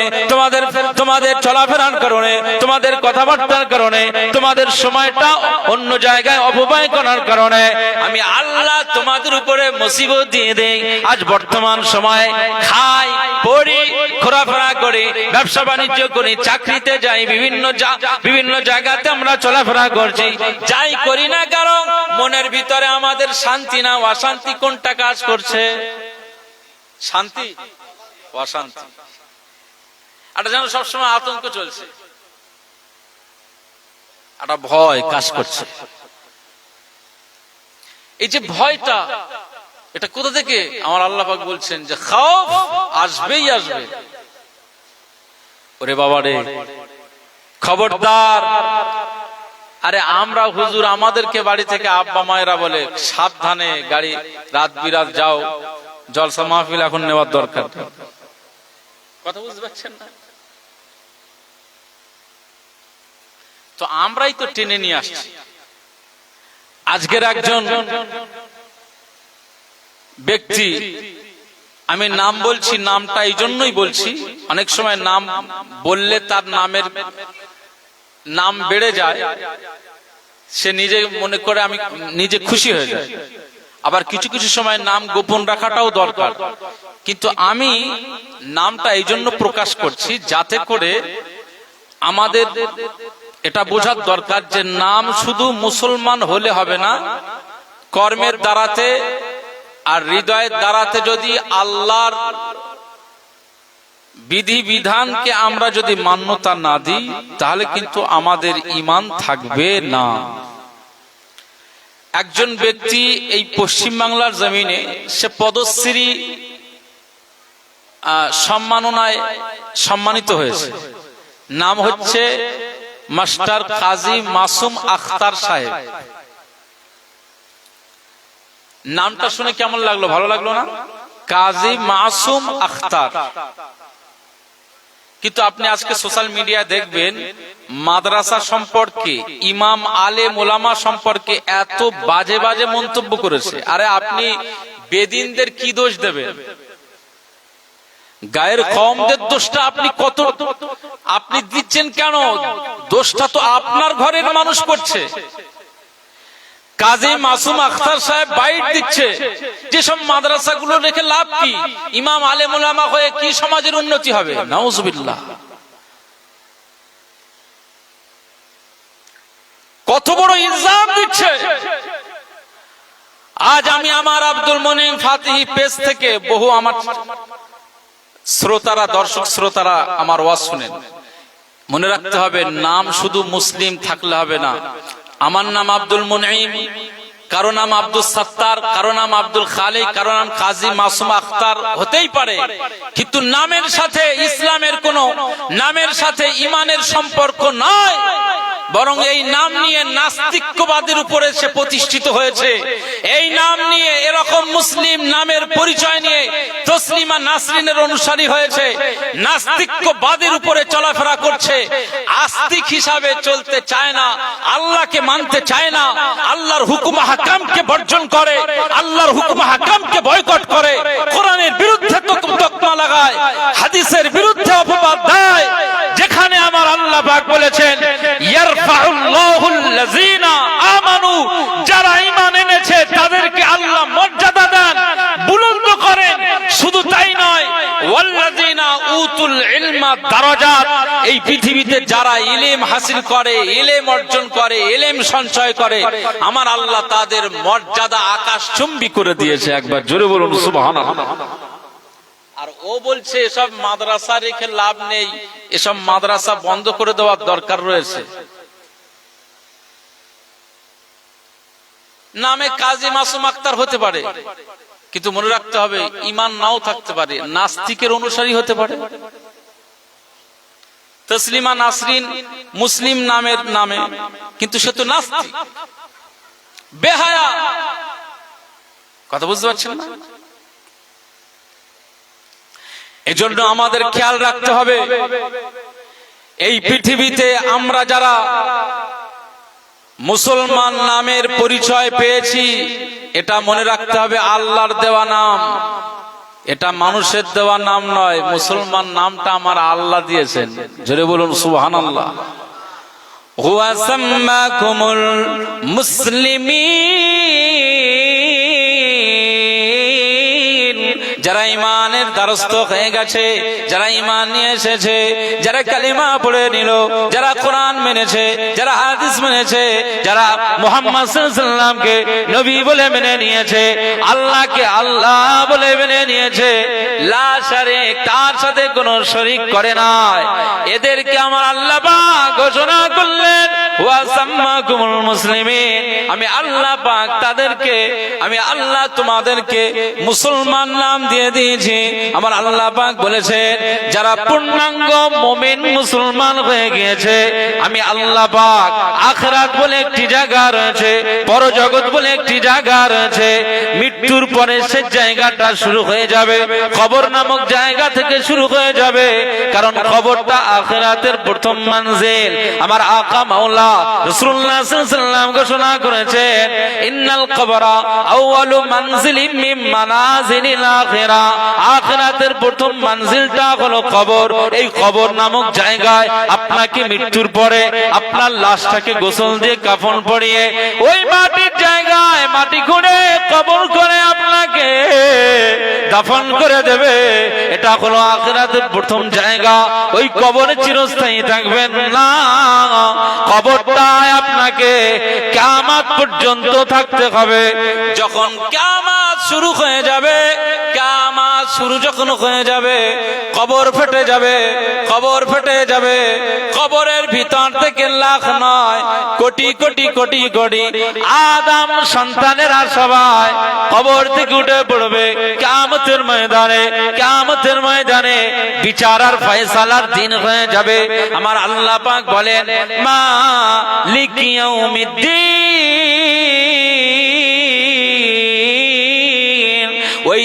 তোমাদের চলাফেরার কারণে, তোমাদের কথাবার্তার কারণে, তোমাদের সময়টা অন্য জায়গায় অপব্যয় করার কারণে আমি আল্লাহ তোমাদের উপরে মুসিবত দিয়ে দেই। আজ বর্তমান সময়ে খাই, পড়ি, ঘোরাফেরা করি, ব্যবসা বাণিজ্য করি, চাকরিতে যাই, বিভিন্ন জায়গাতে আমরা চলাফেরা করছি, যাই করি না কারণ মনের ভিতরে আমাদের শান্তি না অশান্তি কোনটা কাজ করছে? শান্তি, অশান্তি, এটা যেন সবসময় আতঙ্ক চলছে, একটা ভয় কাজ করছে। এই যে ভয়টা, এটা কোথা থেকে? আমার আল্লাহ পাক বলছেন যে খাউফ আসবেই আসবে। ওরে বাবা রে, খবরদার। আরে আমরা হুজুর আমাদেরকে বাড়ি থেকে আব্বা মায়েরা বলে সাবধানে গাড়ি রাত বিরাত যাও, জলসা মাহফিল এখন নেওয়ার দরকার। কথা বুঝতে পারছেন না? তো আমরাই তো টেনে নিয়ে আসছি। আজকের একজন ব্যক্তি, আমি নাম বলছি, নামটা এই জন্যই বলছি, অনেক সময় নাম বললে তার নামের নাম বেড়ে যায়, সে নিজে মনে করে আমি নিজে খুশি হয়ে যায়। আবার কিছু কিছু সময় নাম গোপন রাখাটাও দরকার, কিন্তু আমি নামটা এই জন্য প্রকাশ করছি যাতে করে আমাদের এটা বোঝার দরকার যে নাম শুধু মুসলমান হলে হবে না, কর্মের দ্বারাতে আর হৃদয়ের দ্বারাতে যদি আল্লাহর বিধি বিধানকে আমরা যদি মান্যতা না দিই তাহলে কিন্তু আমাদের ঈমান থাকবে না। একজন ব্যক্তি এই পশ্চিম বাংলার জমিনে সে পদ্মশ্রী সম্মাননায় সম্মানিত হয়েছে, নাম হচ্ছে মাস্টার কাজী মাসুম আখতার সাহেব। নামটা শুনে কেমন লাগলো? ভালো লাগলো না? কাজী মাসুম আখতার। কিন্তু আপনি আজকে সোশ্যাল মিডিয়া দেখবেন মাদ্রাসা সম্পর্কে, ইমাম আলেম ওলামা সম্পর্কে এত বাজে বাজে মন্তব্য করেছে। আরে আপনি বেদিনদের কি দোষ দেবেন? গায়ের কওমদের দোষটা আপনি আপনি দিচ্ছেন কেন? দোষটা তো আপনার ঘরের মানুষ করছে। কাজী মাসুম আখতার সাহেব বাইট দিচ্ছে, যেসব মাদ্রাসাগুলো রেখে লাভ কি? ইমাম আলেম ওলামা হয়ে কি সমাজের উন্নতি হবে? নাউজুবিল্লাহ। কত বড় ইলজাম দিচ্ছে। আজ আমি আমার আব্দুল মনিম ফাতিহি পেজ থেকে বহু আমার শ্রোতারা, দর্শক শ্রোতারা আমার ওয়াজ শুনেন। মনে রাখতে হবে, নাম শুধু মুসলিম থাকলে হবে না। আমার নাম আব্দুল মুনঈম, কারো নাম আব্দুল সাত্তার, কারো নাম আব্দুল খালিক, কারো নাম কাজী মাসুম আখতার হতেই পারে, কিন্তু নামের সাথে ইসলামের কোনো, নামের সাথে ইমানের সম্পর্ক নয়। বরং এই নাম নিয়ে নাস্তিক্যবাদের উপরে সে প্রতিষ্ঠিত হয়েছে। এই নাম নিয়ে, এরকম মুসলিম নামের পরিচয় নিয়ে তসলিমা নাসরিনের অনুসারী হয়েছে, নাস্তিক্যবাদের উপরে চলাফেরা করছে। আস্তিক হিসাবে চলতে চায় না, আল্লাহকে মানতে চায় না, আল্লাহর হুকুম হাকামকে বর্জন করে, আল্লাহর হুকুম হাকামকে বয়কট করে, কোরআনের বিরুদ্ধে তকমা লাগায়, হাদিসের বিরুদ্ধে অপবাদ দেয়। যেখানে আমার আল্লাহ পাক বলেছেন ইয়ারফাউল্লাহুল্লাযীনা আমানু, যারা ঈমান এনেছে তাদেরকে আল্লাহ মর্যাদা দেন, বুলন্দ করেন। শুধু তাই নয়, ওয়াল্লাযীনা উতুল ইলমা দারাজাত, এই পৃথিবীতে যারা ইলম হাসিল করে, ইলম অর্জন করে, ইলম সঞ্চয় করে, আমার আল্লাহ তাদের মর্যাদা আকাশচুম্বী করে দিয়েছে। একবার জোরে বলুন সুবহানাল্লাহ। আর ও বলছে এসব মাদ্রাসা রেখে লাভ নেই, এসব মাদ্রাসা বন্ধ করে দেওয়ার দরকার রয়েছে। নামে কাজী মাসুম আখতার হতে পারে, কিন্তু মনে রাখতে হবে ঈমান নাও থাকতে পারে, নাস্তিকের অনুসারী হতে পারে। তসলিমা নাসরিন মুসলিম নামের নামে, কিন্তু সে তো নাস্তিক, বেহায়া। কথা বুঝতে পারছেন না? এজন্য আমাদের খেয়াল রাখতে হবে, এই পৃথিবীতে আমরা যারা মুসলমান নামের পরিচয় পেয়েছি, এটা মনে রাখতে হবে আল্লাহর দেওয়া নাম, এটা মানুষের দেওয়া নাম নয়। মুসলমান নামটা আমার আল্লাহ দিয়েছেন। জোরে বলুন সুবহানাল্লাহ। হুয়া সাম্মাকুমুল মুসলিমিন, যারা ইমানের দ্বারস্থ হয়ে গেছে, যারা ইমান নিয়ে এসেছে, যারা কালিমা পড়ে নিল, যারা কোরআন মেনেছে, যারা হাদিস মেনেছে, যারা মুহাম্মদ সাল্লাল্লাহু আলাইহি ওয়াসাল্লামকে নবী বলে মেনে নিয়েছে, আল্লাহকে আল্লাহ বলে মেনে নিয়েছে, লা শারীক, তার সাথে কোনো শরীক করে নাই, এদেরকে আমার আল্লাহ পাক ঘোষণা করলেন ওয়া সাম্মাকুমুল মুসলিমিন, আমি আল্লাহ পাক তাদেরকে, আমি আল্লাহ তোমাদেরকে মুসলমান নাম দিয়ে দিয়েছি। আমার আল্লাহ পাক বলেছেন, যারা পূর্ণাঙ্গ মুমিন মুসলমান হয়ে গিয়েছে, আমি আল্লাহ পাক আখিরাত বলে একটি জায়গা রয়েছে, পরজগৎ বলে একটি জায়গা রয়েছে, মৃত্যুর পরে সে জায়গাটা শুরু হয়ে যাবে, কবর নামক জায়গা থেকে শুরু হয়ে যাবে। কারণ কবরটা আখিরাতের প্রথম মঞ্জিল। আমার আকা মাওলা রাসূলুল্লাহ সাল্লাল্লাহু আলাইহি ওয়াসাল্লাম ঘোষণা করেছেন, ইন্নাল কবরা আউয়ালু মানজিলিম মিন মানাজিলিল আখিরা, আখিরাতের প্রথম মঞ্জিলটা হলো কবর। এই কবর নামক জায়গায় আপনাকে মৃত্যুর পরে আপনার লাশটাকে গোসল দিয়ে কাফন পরিয়ে ওই মাটির জায়গায় মাটি খুঁড়ে কবর করে আপনাকে দাফন করে দেবে। এটা হলো আখিরাতের প্রথম জায়গা। ওই কবরে চিরস্থায়ী থাকবেন না, কবরটায় আপনাকে কিয়ামত পর্যন্ত থাকতে হবে। যখন কিয়ামত শুরু হয়ে যাবে, কিয়ামত শুরু যখন হয়ে যাবে, কবর ফেটে যাবে, কবর ফেটে যাবে, কবরের ভিতর থেকে লাখ নয় কোটি কোটি কোটি কোটি আদম সন্তানেরা সবাই কবর থেকে উঠে পড়বে কিয়ামতের ময়দানে। কিয়ামতের ময়দানে বিচার আর ফয়সালার দিন হয়ে যাবে। আমার আল্লাহ পাক বলেন, মালিক ইয়াউমিদ্দিন,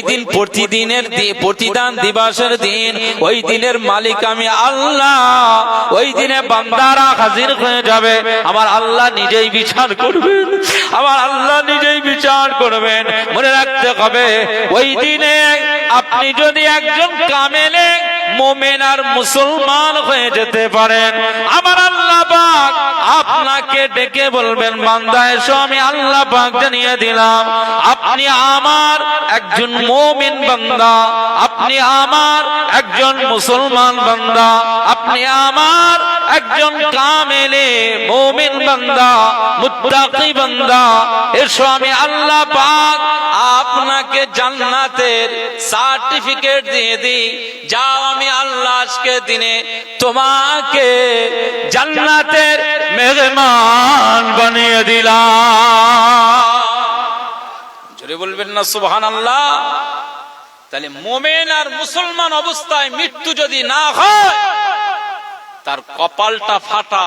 দিন প্রতিদান দিবসের দিন, ওই দিনের মালিক আমি আল্লাহ। ওই দিনে বান্দারা হাজির হয়ে যাবে, আমার আল্লাহ নিজেই বিচার করবেন, আমার আল্লাহ নিজেই বিচার করবেন। মনে রাখতে হবে, ওই দিনে আপনি যদি একজন কামেলে মুমিন আর মুসলমান হয়ে যেতে পারেন, আমার আল্লাহ পাক আপনাকে ডেকে বলবেন, বান্দা এসো, আমি আল্লাহ পাক জানিয়ে দিলাম আপনি আমার একজন মুমিন বান্দা, আপনি আমার একজন মুসলমান বান্দা, আপনি আমার একজন কামেলে মুমিন বান্দা, মুত্তাকি বান্দা। এসো, আমি আল্লাহ পাক আপনাকে জান্নাতের সার্টিফিকেট দিয়ে দিই। যাও, আমি আল্লাহ আজকে দিনে তোমাকে জান্নাতের মেহমান বানিয়ে দিলাম। জোরে বলবেন না সুবহানাল্লাহ। তাহলে মুমিন আর মুসলমান অবস্থায় মৃত্যু যদি না হয়, তার কপালটা ফাটা।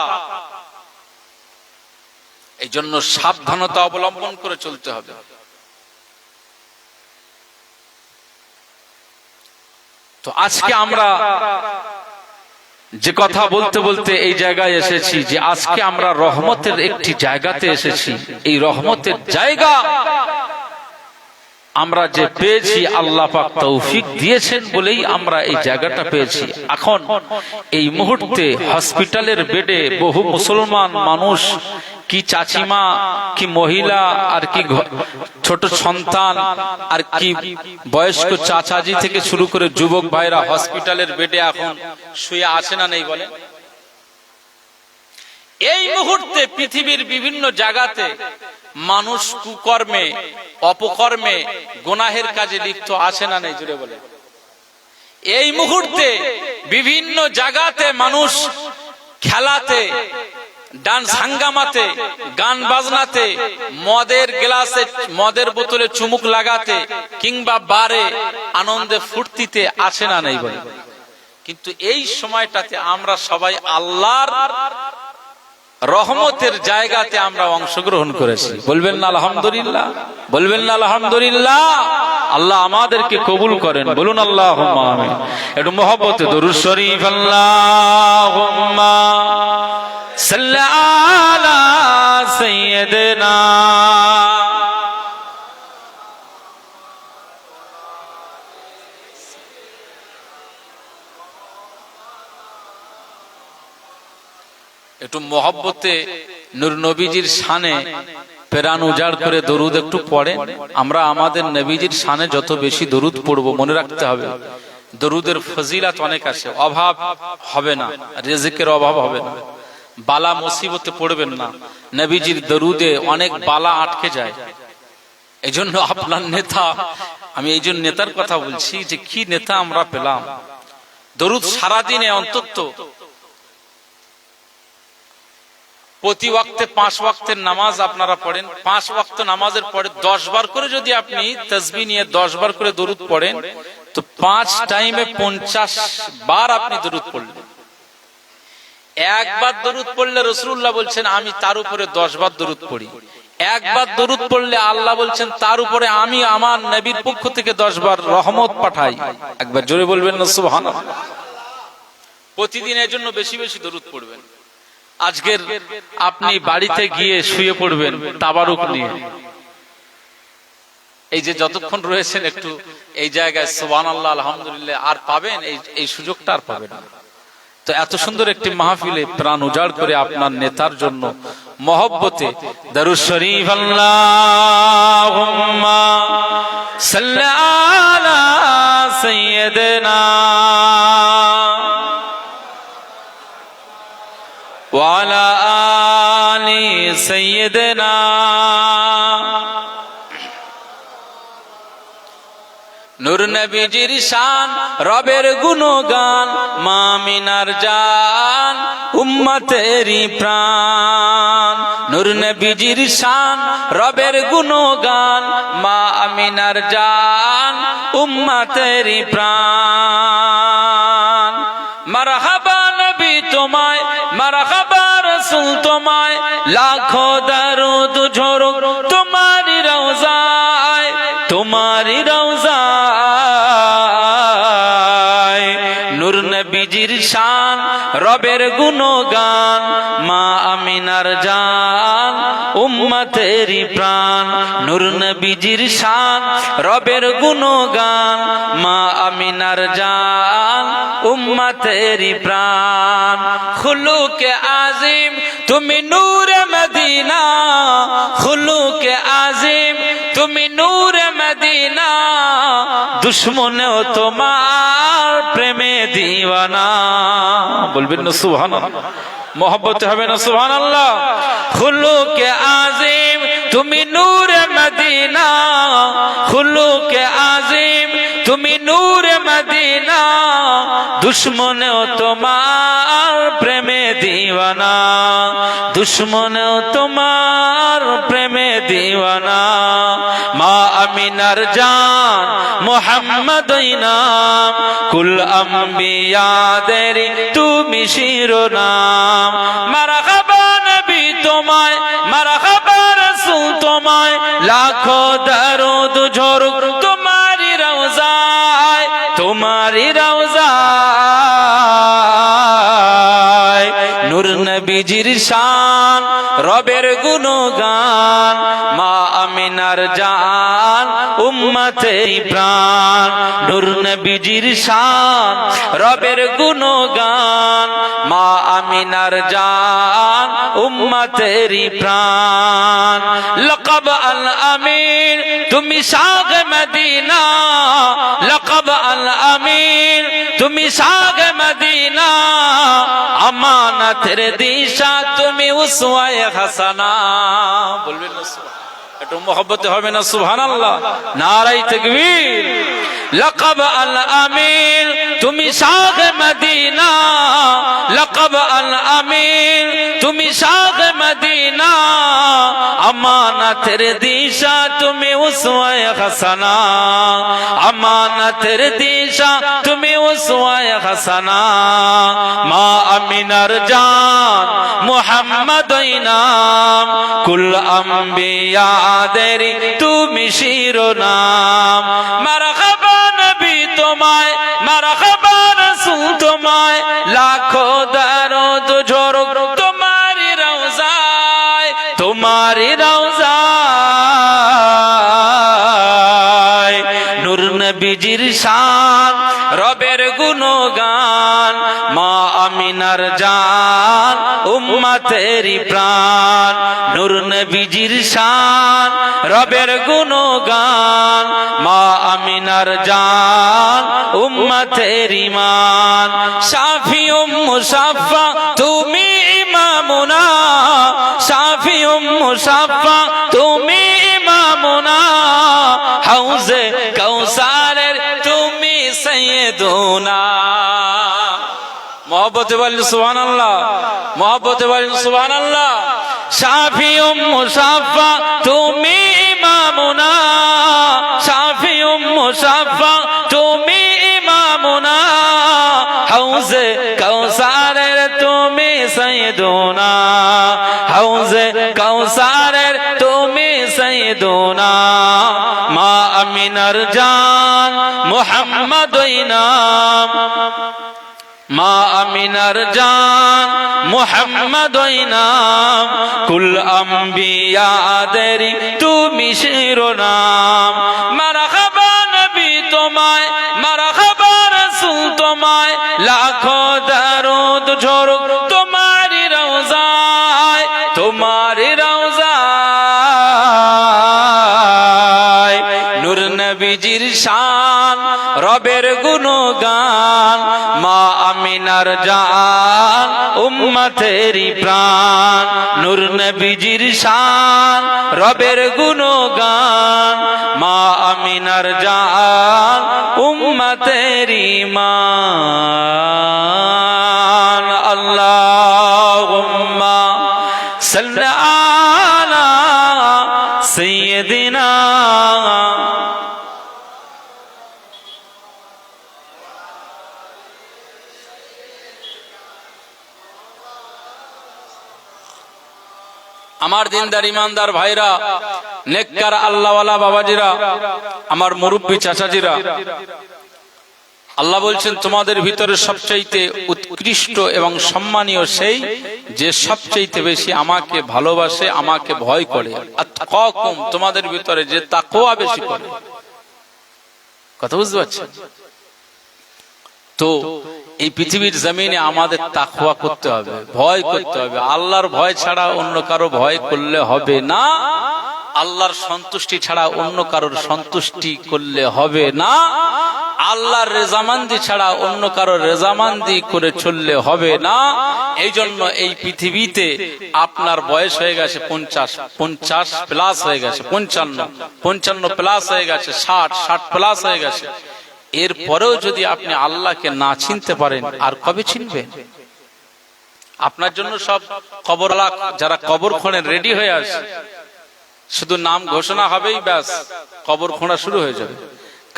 এই জন্য সাবধানতা অবলম্বন করে চলতে হবে। তো আজকে আমরা যে কথা বলতে বলতে এই জায়গায় এসেছি, যে আজকে আমরা রহমতের একটি জায়গাতে এসেছি। এই রহমতের জায়গা আমরা যে পেয়েছি, আল্লাহ পাক তৌফিক দিয়েছেন বলেই আমরা এই জায়গাটা পেয়েছি। এখন এই মুহূর্তে হসপিটালের বেডে বহু মুসলমান মানুষ, কি চাচিমা, কি মহিলা, আর কি ছোট সন্তান, আর কি বয়স্ক চাচাজি থেকে শুরু করে যুবক ভাইরা হসপিটালের বেডে এখন শুয়ে আছে না নেই বলে? এই মুহূর্তে পৃথিবীর বিভিন্ন জায়গাতে মানুষ কুকর্মে, অপকর্মে, গুনাহের কাজে লিপ্ত আছে না নেই? জুড়ে বলে। এই মুহূর্তে বিভিন্ন জায়গাতে মানুষ খেলাতে, ডান্স হাঙ্গামাতে, গান বাজনাতে, মদের গ্লাসে, মদের বোতলে চুমুক লাগাতে, কিংবা বারে আনন্দে ফুর্তিতে আছে না নেই বলে। কিন্তু এই সময়টাতে আমরা সবাই আল্লাহর রহমতের জায়গাতে আমরা অংশগ্রহণ করেছি। বলবেন না আলহামদুলিল্লাহ? বলবেন না আলহামদুলিল্লাহ? আল্লাহ আমাদেরকে কবুল করেন, বলুন আল্লাহুম্মা আমিন। একটু মহব্বতে দরুদ শরীফ, আল্লাহুম্মা সাল্লি আলা সাইয়্যিদিনা। একটু মহব্বতে নূর নবীজির শানে প্রাণ উজাড় করে দরুদ একটু পড়েন। আমরা আমাদের নবীজির শানে যত বেশি দরুদ পড়ব, মনে রাখতে হবে দরুদের ফজিলাত অনেক আছে, অভাব হবে না, রিজিকের অভাব হবে না, বালা মুসিবতে পড়বেন না। নবীজির দরুদে অনেক বালা আটকে যায়। এই জন্য আপনার নেতা, আমি এই জন্য নেতার কথা বলছি, যে কি নেতা আমরা পেলাম। দরুদ সারাদিনে অন্তত প্রতি ওয়াক্তে 5 ওয়াক্তের নামাজ আপনারা পড়েন, 5 ওয়াক্ত নামাজের পরে 10 বার করে যদি আপনি তাসবিহ নিয়ে 10 বার করে দরুদ পড়েন, তো 5 টাইমে 50 বার আপনি দরুদ পড়লেন। একবার দরুদ পড়লে রাসূলুল্লাহ বলছেন আমি তার উপরে 10 বার দরুদ পড়ি। একবার দরুদ পড়লে আল্লাহ বলছেন তার উপরে আমি আমার নবীর পক্ষ থেকে 10 বার রহমত পাঠাই। একবার জোরে বলবেন না সুবহানাল্লাহ? প্রতিদিন এর জন্য বেশি বেশি দরুদ পড়বেন। আজকের আপনি বাড়িতে গিয়ে শুয়ে পড়বেন তাবারুক নিয়ে। এই যে যতক্ষণ রয়েছেন একটু এই জায়গায় সুবহানাল্লাহ আলহামদুলিল্লাহ আর পাবেন, এই সুযোগটা আর পাবেন না। তো এত সুন্দর একটি মাহফিলে প্রাণ উজাড় করে আপনার নেতার জন্য মহব্বতে দরুদ শরীফ, আল্লাহুম্মা সাল্লি আলা সাইয়্যিদিনা ওয়া আলা আলি সাইয়্যিদিনা। নূর নবীজির শান, রবের গুণগান, মা আমিনার জান, উম্মতেরি প্রাণ। নূর নবীজির শান, রবের গুণগান, মা আমিনার জান, উম্মতেরি প্রাণ। মারহাবা নবী তোমায়, মারহাবা রাসূল তোমায়, লাখো দরুদ ঝরুক তোমারি রওজায়, তোমারি রওজায়। নবীজির শান রবের গুণগান মা আমিনার জান উম্মতেরি প্রাণ নূর নবীজির শান রবের গুণগান মা আমিনার জান উম্মতেরি প্রাণ খুলুকে আজিম তুমি নূরে মদিনা খুলুকে আজিম তুমি নূরে মদিনা দুশ্মনেও তোমার প্রেমে দিওয়ানা বলবেন না সুবহানাল্লাহ মোহব্বতে হবে না সুবহানাল্লাহ খুলুকে আজিম তুমি নূরে মদিনা খুলুকে আজিম তুমি নূরে মদিনা দুশ্মনেও তোমার প্রেমে দিওয়ানা দুশ্মনেও তোমার প্রেমে দিওয়ানা মা আমিনার জান মুহাম্মদই নাম কুল আম্বিয়াদের তুমি শিরোনাম মারহাবা নবী তোমায় মারহাবা রাসূল তোমায় লাখো দরুদ ঝরুক তোমারি রওজায় তোমারি রওজায় নূর নবীজির শান রবের গুণগান মা আমিনার জান উম্মতের প্রাণ নূর নবীজির শান রবের গুণগান মা আমিনার জান উম্মতের প্রাণ লকব আল আমিন তুমি শাগ মদিনা লকব আল আমিন তুমি শাগ মদিনা আমানতের দিশা তুমি উসওয়ায়ে হাসানা বলবেন না একটু মোহব্বতে হবে না সুবহানাল্লাহ নারায়ে তাকবীর লকব আল আমিন তুমি শাগ মদিনা লকব আল আমিন তুমি শাগ মদিনা আমানতের দিশা তুমি উসওয়ায়ে হাসানা আমানতের দিশা তুমি উসওয়ায়ে হাসানা মা আমিনার জান মুহাম্মদই নাম কুল আম্বিয়াদের তুমি শিরোনাম মারহাবা নবী তোমায় মারহাবা রাসূল তোমায় লাখো দরুদ ঝরুক তোমারি রওজায় তোমারি রওজায় নূর নবীজির শান রবের গুণগান মা আমিনার জান উম্মতেরি প্রাণ নূর নবীজির শান রবের গুণগান মা আমিনার জান উম্মতের ইমান শাফি মুসাফা তুমি ইমামুনা শাফি মুসাফা তুমি ইমামুনা হাউজে কাউসারের তুমি সাইয়্যিদুনা মোহব্বতে বলেন সুবহানাল্লাহ মোহব্বতে বলেন সুবহানাল্লাহ শাফি মুসাফা তুমি ইমামুনা শাফি মুসাফা তুমি ইমামুনা হাউজে কাউসারের তুমি সাইয়্যিদুনা হাউজে কাউসারের তুমি সাইয়্যিদুনা মা আমিনার জান মুহাম্মদই নাম মা আমিনার জান মুহাম্মদই নাম কুল আম্বিয়াদের তুমি শিরোনাম মারহাবা নবী তোমায় মারহাবা রাসূল তোমায় লাখো দরুদ ঝরুক তোমারি রওজায় তোমারি রওজায় নূর নবীজির শান রবের গুণগান মা আমিনার জান উম্মতেরি প্রাণ নূর নবীজির শান রবের গুণগান মা আমিনার জান উম্মতেরি মান আল্লাহুম্মা সাল্লি আলা সাইয়্যিদিনা আমার দিনদার ইমানদার ভাইরা নেককার আল্লাহওয়ালা বাবাজিরা আমার মুরব্বী চাচাজিরা আল্লাহ বলছেন তোমাদের ভিতরে সবচাইতে উৎকৃষ্ট এবং সম্মানীয় সেই যে সবচাইতে বেশি আমাকে ভালোবাসে, আমাকে ভয় করে। আত্কাকুম, তোমাদের ভিতরে যে তাকওয়া বেশি করে। কথা বুঝতে পারছেন? তো এই পৃথিবীর জমিনে আমাদের তাকওয়া করতে হবে, ভয় করতে হবে। আল্লাহর ভয় ছাড়া অন্য কারো ভয় করলে হবে না, আল্লাহর সন্তুষ্টি ছাড়া অন্য কারোর সন্তুষ্টি করলে হবে না, আল্লাহর রেজামান্দি ছাড়া অন্য কারোর রেজামান্দি করে চললে হবে না। এই জন্য এই পৃথিবীতে আপনার বয়স হয়ে গেছে 50 প্লাস হয়ে গেছে, 55 প্লাস হয়ে গেছে, 60 প্লাস হয়ে গেছে, এরপরেও যদি আপনি আল্লাহকে না চিনতে পারেন আর কবে চিনবেন? আপনার জন্য সব কবরওয়ালা যারা কবর খোঁড়েন রেডি হয়ে আসে, শুধু নাম ঘোষণা হবেই ব্যাস কবর খোঁড়া শুরু হয়ে যাবে।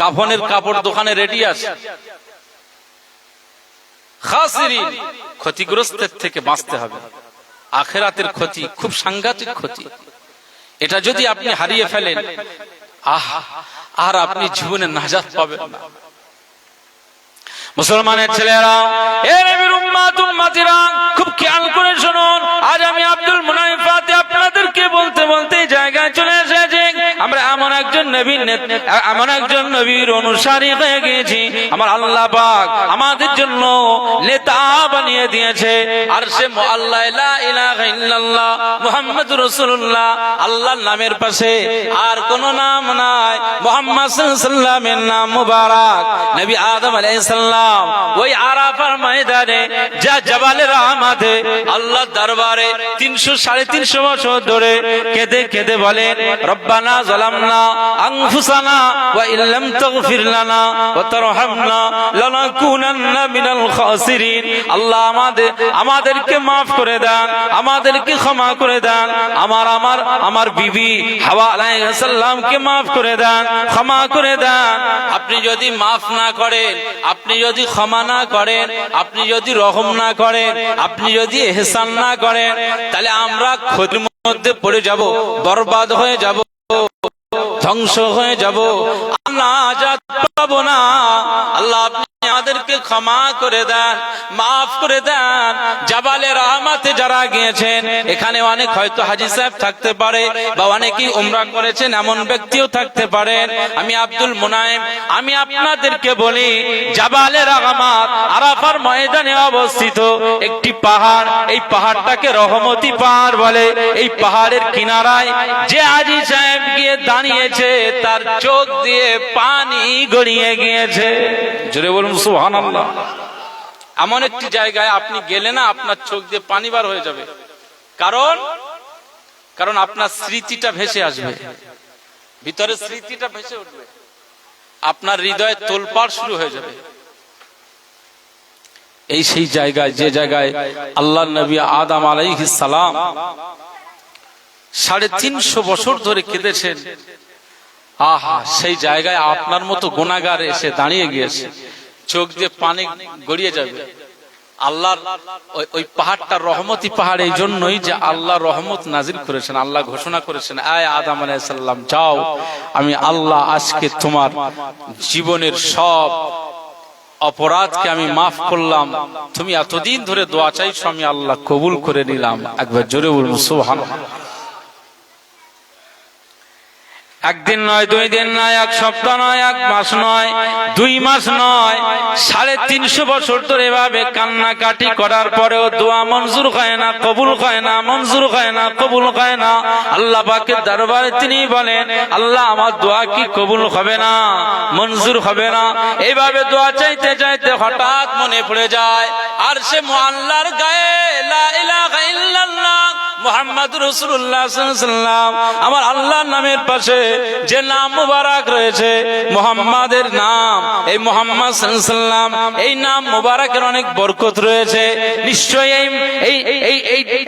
কাফনের কাপড় দোকানে রেডি আছে। খাসিরিন, ক্ষতিগ্রস্তের থেকে বাঁচতে হবে। আখিরাতের ক্ষতি খুব সাংঘাতিক ক্ষতি। এটা যদি আপনি হারিয়ে ফেলেন, আর আপনি জীবনে নাজাত পাবেন না। মুসলমানের ছেলেরা, এ নবীর উম্মত উম্মতিরা, খুব খেয়াল করে শুনুন। আজ আমি আব্দুল মুনাইম ফাতে আপনাদেরকে বলতে বলতে জায়গায় চলে এসেছি। আমরা এমন একজন নবীর অনুসারী হয়ে গিয়েছি, আমার আল্লাহ পাক আমাদের জন্য নেতা বানিয়ে দিয়েছে। আর সে আল্লাহ লা ইলাহা ইল্লাল্লাহ মুহাম্মাদুর রাসূলুল্লাহ, আল্লাহর নামের পাশে আর কোন নাম নাই। মুহাম্মদ সাল্লাল্লাহু আলাইহি ওয়াসাল্লামের নাম মুবারক। নবী আদম আলাইহিস সালাম ওই আরাফার ময়দানে যা জবালে রহমতে আল্লাহর দরবারে 300-350 বছর ধরে কেঁদে কেঁদে বলেন, রব্বানা যালামনা আনফুসানা ওয়া ইল্লাম তাগফির লানা ওয়া তারহামনা লানাকুনান্না মিনাল খাসিরিন। আল্লাহ আমাদেরকে maaf করে দেন, আমাদেরকে ক্ষমা করে দেন। আমার বিবি হাওয়া আলাইহিস সালামকে maaf করে দেন, ক্ষমা করে দেন। আপনি যদি maaf না করেন, আপনি যদি ক্ষমা না করেন, আপনি যদি রহম না করেন, আপনি যদি ইহসান না করেন, তাহলে আমরা ক্ষতির মধ্যে পড়ে যাব, বরবাদ হয়ে যাব, ধ্বংস হয়ে যাব, নাজাত পাবো না। আল্লাহ আপনি আমাদেরকে ক্ষমা করে দেন, মাফ করে দেন। জাবালে রহমতে যারা গিয়েছেন, এখানে অনেক হয়তো হাজী সাহেব থাকতে পারে বা অনেকেই উমরা করেছেন এমন ব্যক্তিও থাকতে পারেন। আমি আব্দুল মুনাইম, আমি আপনাদেরকে বলি, জাবালে রহমত আরাফার ময়দানে অবস্থিত একটি পাহাড়। এই পাহাড়টাকে রহমতি পাহাড় বলে। এই পাহাড়ের কিনারায় যে হাজী সাহেব গিয়ে দাঁড়িয়েছে, তার চোখ দিয়ে পানি গড়িয়ে গিয়েছে। জোরে বলুন সুবহানাল্লাহ। এমন একটি জায়গায় আপনি গেলে না, আপনার চোখ দিয়ে পানি বার হয়ে যাবে। কারণ আপনার স্মৃতিটা ভেসে আসবে, ভিতরে স্মৃতিটা ভেসে উঠবে, আপনার হৃদয়ে তোলপাড় শুরু হয়ে যাবে। এই সেই জায়গায়, যে জায়গায় আল্লাহর নবী আদম আলাইহিস সালাম 350 বছর ধরে কেঁদেছেন। আহা, সেই জায়গায় আপনার মতো গুনাহগার এসে দাঁড়িয়ে গিয়েছে, চোখ দিয়ে পানি গড়িয়ে যাবে। আল্লাহর ওই পাহাড়টা রহমতি পাহাড় এই জন্যই যে আল্লাহ রহমত নাজিল করেছেন। আল্লাহ ঘোষণা করেছেন, আয় আদম আলাইহিস সালাম যাও, আমি আল্লাহ আজকে তোমার জীবনের সব অপরাধকে আমি মাফ করলাম। তুমি এতদিন ধরে দোয়া চাইছো, আমি আল্লাহ কবুল করে নিলাম। একবার জোরে বলুন সুবহানাল্লাহ। একদিন নয়, 2 দিন নয়, 1 সপ্তাহ নয়, 1 মাস নয়, 2 মাস নয়, 350 বছর ধরে এভাবে কান্নাকাটি করার পরেও দোয়া মঞ্জুর হয় না, কবুল হয় না, মঞ্জুর হয় না, কবুল হয় না। আল্লাহ পাকের দরবারে তিনি বলেন, আল্লাহ আমার দোয়া কি কবুল হবে না, মঞ্জুর হবে না? এইভাবে দোয়া চাইতে চাইতে হঠাৎ মনে পড়ে যায়, আর সে আল্লাহর গায়ে লা ইলাহা ইল্লাল্লাহ মুহাম্মাদুর রাসূলুল্লাহ সাল্লাল্লাহু আলাইহি ওয়াসাল্লাম, আমার আল্লাহর নামের পাশে যে নাম মুবারক রয়েছে, মুহাম্মাদের নাম, এই মুহাম্মদ সাল্লাল্লাহু আলাইহি ওয়াসাল্লাম, এই নাম মুবারকের অনেক বরকত রয়েছে। নিশ্চয়ই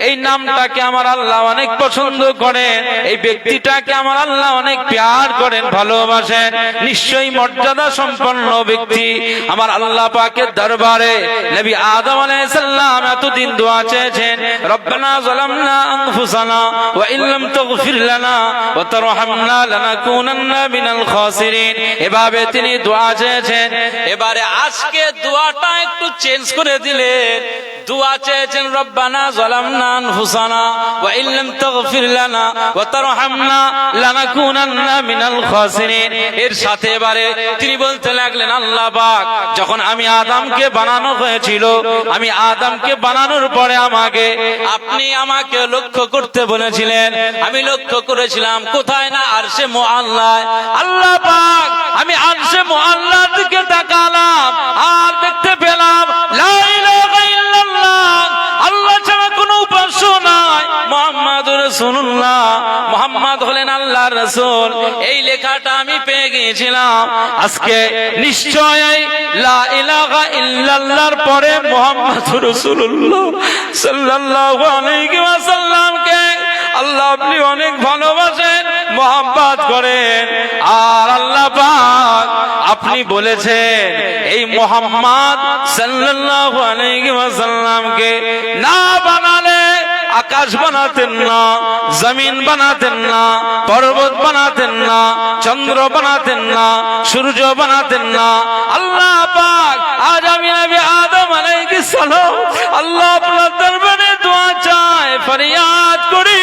এই নামটাকে আমার আল্লাহ অনেক পছন্দ করেন, এই ব্যক্তিটাকে আমার আল্লাহ অনেক প্যার করেন, ভালোবাসেন। নিশ্চয়ই মর্যাদা সম্পন্ন ব্যক্তি। আমার আল্লাহ পাকের দরবারে নবী আদম আলাইহিস সালাম এতদিন দোয়া চেয়েছেন, রব্বানা যালামনা আনফুসানা ওয়া ইল্লাম তাগফির লানা ওয়া তারহামনা লানাকুনান্না মিনাল খাসিরিন। এভাবে তিনি দোয়া চেয়েছেন। এবারে আজকে দোয়াটা একটু চেঞ্জ করে দিলেন। দোয়া চেয়েছেন রব্বানা যালামনা আনফুসানা ওয়া ইল্লাম তাগফির লানা ওয়া তারহামনা লানাকুনান্না মিনাল খাসিরিন। এর সাথে এবারে তিনি বলতে লাগলেন, আল্লাহ পাক, যখন আমি আদমকে বানানো হয়েছিল, আমি আদমকে বানানোর পরে আপনি আমাকে লক্ষ্য করতে বলেছিলেন। আমি লক্ষ্য করেছিলাম কোথায় না আরশে মুআল্লায়। আল্লাহ পাক, আমি আরশে মুআল্লার দিকে তাকালাম আর দেখতে পেলাম লা ইলাহা ইল্লাল্লাহ, আল্লাহ ছাড়া কোনো উপাস্য নাই, মুহাম্মাদুর রাসূলুল্লাহ, মুহাম্মদ হলেন আল্লাহর রাসূল। এই লেখাটা আমি পেয়ে গিয়েছিলাম। আজকে নিশ্চয়ই লা ইলাহা ইল্লাল্লাহর পরে মুহাম্মাদুর রাসূলুল্লাহ সাল্লাল্লাহু আলাইহি ওয়াসাল্লামকে আল্লাহ আপনি অনেক ভালোবাসেন, মহব্বত করেন। আর আল্লাহ পাক আপনি বলেছেন এই মুহাম্মদ সাল্লাল্লাহু আলাইহি ওয়াসাল্লামকে না বানালে আকাশ বানাতেন না, জমিন বানাতেন না, পর্বত বানাতেন না, চন্দ্র বানাতেন না, সূর্য বানাতেন না। আল্লাহ পাক আজ আমি নবী আদম আলাইহিস সালাম আল্লাহ আপনার দরবারে দোয়া চাই, ফরিয়াদ করি।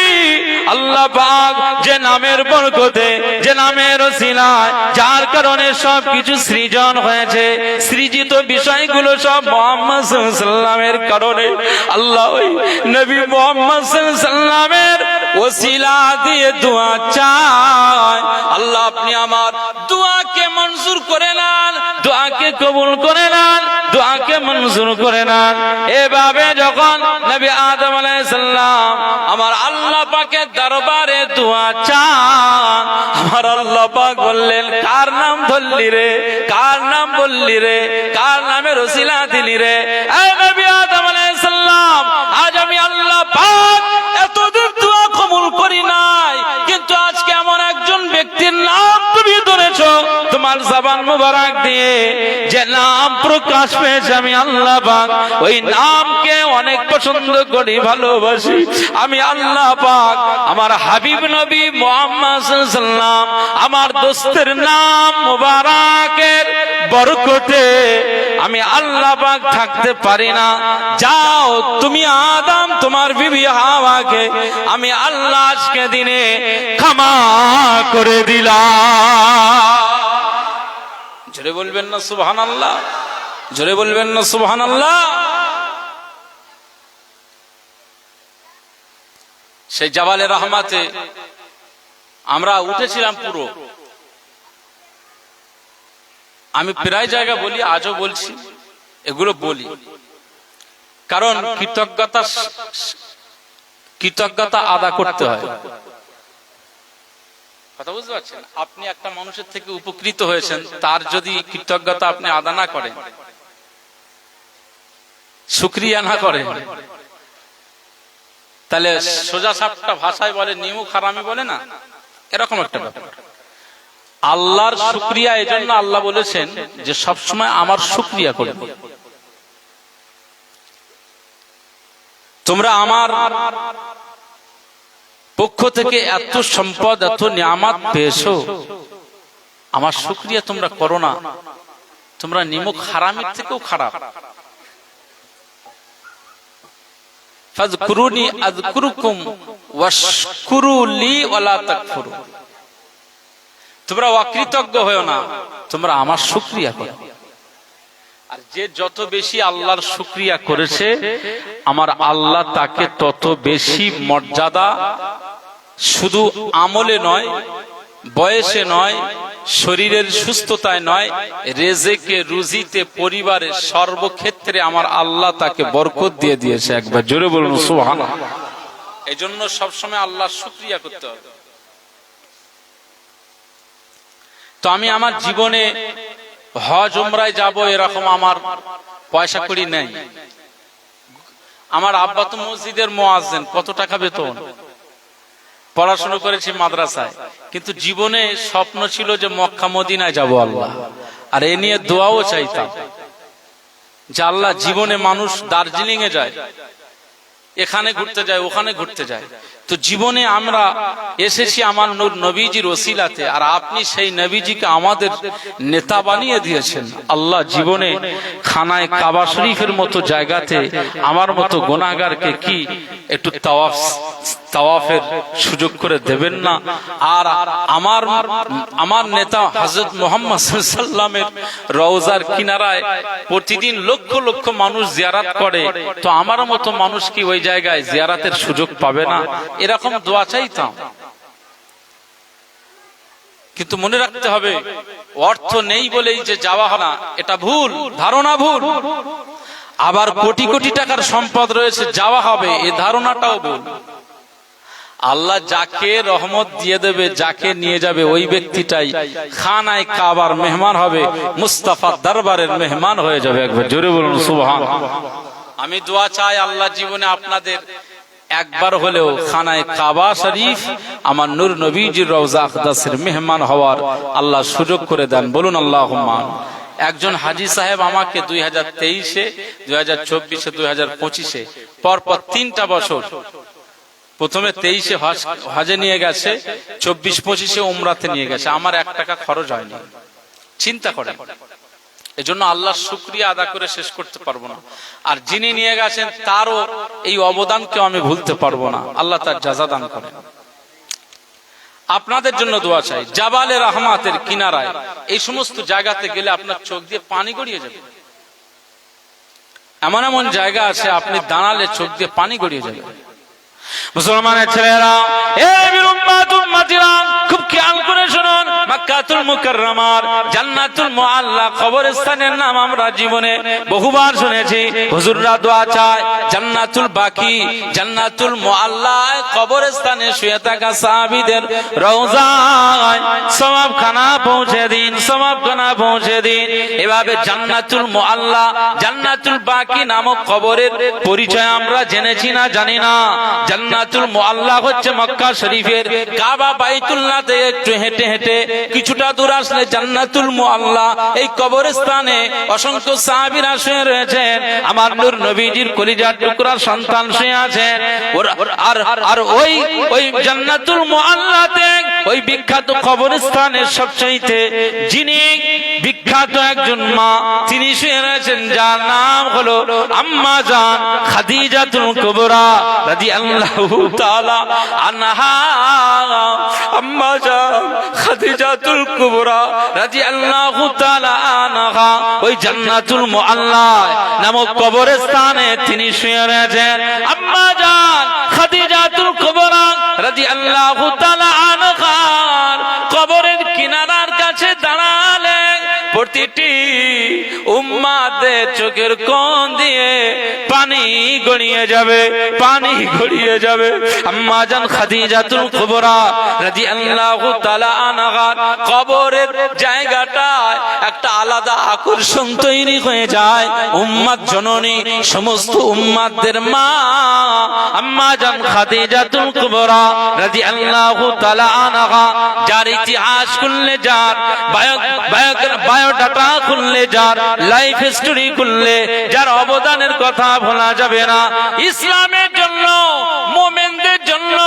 আল্লাহ পাক যে নামের বরকতে, যে নামের ওসিলায়, যার কারণে সব কিছু সৃজন হয়েছে, সৃজিত বিষয়গুলো সব মুহাম্মদ সাল্লাল্লাহু আলাইহি ওয়াসাল্লামের কারণে, আল্লাহ ওই নবী মুহাম্মদ সাল্লাল্লাহু আলাইহি ওয়াসাল্লামের ওসিলা দিয়ে দোয়া চাই। আল্লাহ আপনি আমার দোয়াকে মঞ্জুর করে নেন, দোয়াকে কবুল করে নেন, দোয়াকে মঞ্জুর করে নেন। এভাবে যখন নবী আদম আলাইহিস সালাম আমার আল্লাহ পাকের দরবারে দোয়া চান, আমার আল্লাহ পাক বললেন, কার নাম ধরলি রে, কার নাম বললি রে, কার নামের ওসিলা দিলি রে? এই নবী আদম আলাইহিস সালাম, আজ আমি আল্লাহ পাক এতদিন দোয়া কবুল করি নাই, কিন্তু আজকে এমন একজন ব্যক্তির নাম তুমি ধরেছো তোমার জবান মুবারক দিয়ে, যে নাম প্রকাশ পেয়েছে, আমি আল্লাহ পাক ওই নামকে অনেক পছন্দ করি, ভালোবাসি। আমি আল্লাহ পাক আমার হাবিব নবী মুহাম্মদ সাল্লাল্লাহু আলাইহি ওয়াসাল্লাম আমার দোস্তের নাম মুবারকের বরকতে আমি আল্লাহ পাক থাকতে পারি না। যাও তুমি আদম তোমার বিবি হাওয়াকে আমি আল্লাহ আজকে দিনে ক্ষমা করে দিলাম। জোরে বলবেন না সুবহানাল্লাহ, জোরে বলবেন না সুবহানাল্লাহ। সেই জাবালে রহমাতে আমরা উঠেছিলাম পুরো। আমি প্রায় জায়গা বলি, আজও বলছি, এগুলো বলি কারণ কৃতজ্ঞতা আদা করতে হয়। কথা বুঝতে পারছেন? আপনি একটা মানুষের থেকে উপকৃত হয়েছেন, তার যদি কৃতজ্ঞতা আপনি আদা না করেন, শুকরিয়া না করেন, তাহলে সোজা সাপটা ভাষায় বলে নিমুখ হারামি বলে না, এরকম একটা ব্যাপার। আল্লাহর শুকরিয়া, এজন্য আল্লাহ বলেছেন যে সবসময় আমার শুকরিয়া করবে। তোমরা আমার পক্ষ থেকে এত সম্পদ, এত নিয়ামত পেয়েছো, আমার শুকরিয়া তোমরা করো না, তোমরা নিমুখ হারামির থেকেও খারাপ। ফাযকুরুনি আযকুরুকুম ওয়াশকুরু লি ওয়ালা তাকফুরু। তোমরা অকৃতজ্ঞ হয়ো না, তোমরা আমার শুকরিয়া করো। আর যে যত বেশি আল্লাহর শুকরিয়া করেছে, আমার আল্লাহ তাকে তত বেশি মর্যাদা, শুধু আমলে নয়, বয়সে নয়, শরীরের সুস্থতায় নয়, রেজেকে, রুজিতে, পরিবারের সর্বক্ষেত্রে আমার আল্লাহ তাকে বরকত দিয়ে দিয়েছে। একবার জোরে বলুন সুবহানাল্লাহ। এজন্য সবসময় আল্লাহর শুকরিয়া করতে হবে। তো আমি আমার জীবনে হজ উমরায় যাব এরকম আমার পয়সা কড়ি নেই। আমার আব্বা তো মসজিদের মুয়াজ্জিন, কত টাকা বেতন, পড়াশোনা করেছি মাদ্রাসায়, কিন্তু জীবনে স্বপ্ন ছিল যে মক্কা মদিনায় যাব আল্লাহ, আর এ নিয়ে দোয়াও চাইতাম যে আল্লাহ, জীবনে মানুষ দার্জিলিং এ যায়, এখানে ঘুরতে যায়, ওখানে ঘুরতে যায়। তো জীবনে আমরা এসেছি আমার নূর নবীজির ওসিলাতে, আর আপনি সেই নবীজিকে আমাদের নেতা বানিয়ে দিয়েছেন। আল্লাহ জীবনে খানায় কাবা শরীফের মতো জায়গাতে আমার মতো গুনাহগারকে কি একটু তাওয়াফের সুযোগ করে দেবেন না? আর আমার নেতা হযরত মুহাম্মদ সাল্লাল্লাহু আলাইহি ওয়াসাল্লামের রওজার কিনারায় প্রতিদিন লক্ষ লক্ষ মানুষ জিয়ারত করে, তো আমার মতো মানুষ কি ওই জায়গায় জিয়ারতের সুযোগ পাবে না? এরকম দোয়া চাইতাম। কিন্তু মনে রাখতে হবে, অর্থ নেই বলেই যে যাওয়া হয় না, এটা ভুল ধারণা, ভুল। আবার কোটি কোটি টাকার সম্পদ রয়েছে, যাওয়া হবে, এ ধারণাটাও ভুল। আল্লাহ যাকে রহমত দিয়ে দেবে, যাকে নিয়ে যাবে, ওই ব্যক্তিটাই খানায় কাবার মেহমান হবে, মুস্তাফা দরবারের মেহমান হয়ে যাবে। একবার জোরে বলুন সুবহানাল্লাহ। আমি দোয়া চাই আল্লাহ জীবনে আপনাদের একবার হলেও খানায় কাবা শরীফ আমার নূর নবীজির রওজা আকদাসের মেহমান হওয়ার আল্লাহ সুযোগ করে দেন। বলুন আল্লাহুম্মা। একজন হাজী সাহেব আমাকে 2023-এ, 2024-এ, 2025-এ পরপর 3টা বছর, প্রথমে 23-এ হজে নিয়ে গেছে, 24-25-এ উমরাতে নিয়ে গেছে, আমার 1 টাকা খরচ হয়নি। চিন্তা করেন। এজন্য আল্লাহর শুকরিয়া আদা করে শেষ করতে পারবো না। আর যিনি নিয়ে গেছেন তারও এই অবদানকে আমি ভুলতে পারবো না। আল্লাহ তার জাযা দান করেন। আপনাদের জন্য দোয়া চাই। জাবালে রহমাতের কিনারায় এই সমস্ত জায়গাতে গেলে আপনার চোখ দিয়ে পানি গড়িয়ে যাবে। এমন এমন জায়গা আছে আপনি দাঁড়ালে চোখ দিয়ে পানি গড়িয়ে যাবে। মুসলমানের ছেলেরা, এই উম্মাত উম্মতিরা, খুব খেয়াল করে শুনুন। মক্কাতুল মুকাররমার জান্নাতুল মুআল্লা কবরস্থানের নাম আমরা জীবনে বহুবার শুনেছি। হুজুররা দোয়া চায় জান্নাতুল বাকি, জান্নাতুল মুআল্লায় কবরস্থানে শুয়ে থাকা সাহাবীদের রওজায় সওয়াবখানা পৌঁছে দিন, সওয়াবখানা পৌঁছে দিন। এভাবে জান্নাতুল মুআল্লা, জান্নাতুল বাকি নামক কবরের পরিচয় আমরা জেনেছি না জানি না? জান্নাতুল মুআল্লা হচ্ছে মক্কা শরীফের কাবা বাইতুল্লাহতে একটু হেঁটে হেঁটে কিছুটা দূর আসলে জান্নাতুল মুআল্লা। এই কবরস্থানে অসংখ্য সাহাবীরা শুয়ে রয়েছেন, আমার নূর নবীজির কলিজার টুকরা সন্তান শুয়ে আছেন। আর ওই জান্নাতুল মুআল্লাতে, ওই বিখ্যাত কবরস্থানের সবচাইতে যিনি বিখ্যাত একজন মা, তিনি শুয়ে রয়েছেন, যার নাম হলো আম্মা জান খাদিজাতুল কুবরা রাদিয়াল্লাহু তাআলা আনহা। আম্মা জান খাদিজাতুল কুবরা রাদিয়াল্লাহু তাআলা আনহা ওই জান্নাতুল মুআল্লা নামক কবরস্থানে তিনি শুয়ে রয়েছেন। আম্মা জান খাদিজাতুল কুবরা রাদিয়াল্লাহু তাআলা আনহা কবরের কিনারার কাছে দাঁড়ালে প্রতিটি উম্মাদের চোখের কোণ দিয়ে পানি গড়িয়ে যাবে, পানি গড়িয়ে যাবে। আম্মা জান খাদিজাতুল কুবরা রাদিয়াল্লাহু তাআলা আনহা কবরের জায়গাটায় একটা আলাদা আকর্ষণ তৈরি হয়ে যায়। উম্মাত জননী, সমস্ত উম্মাতদের মা আম্মা জান খাদিজাতুল কুবরা রাদিয়াল্লাহু তাআলা আনহা, যার ইতিহাস খুললে, যার বায়োডাটা খুললে, যার লাইফ হিস্টরি খুললে, যার অবদানের কথা ভোলা যাবে না। ইসলামের জন্য, মুমিনদের জন্য,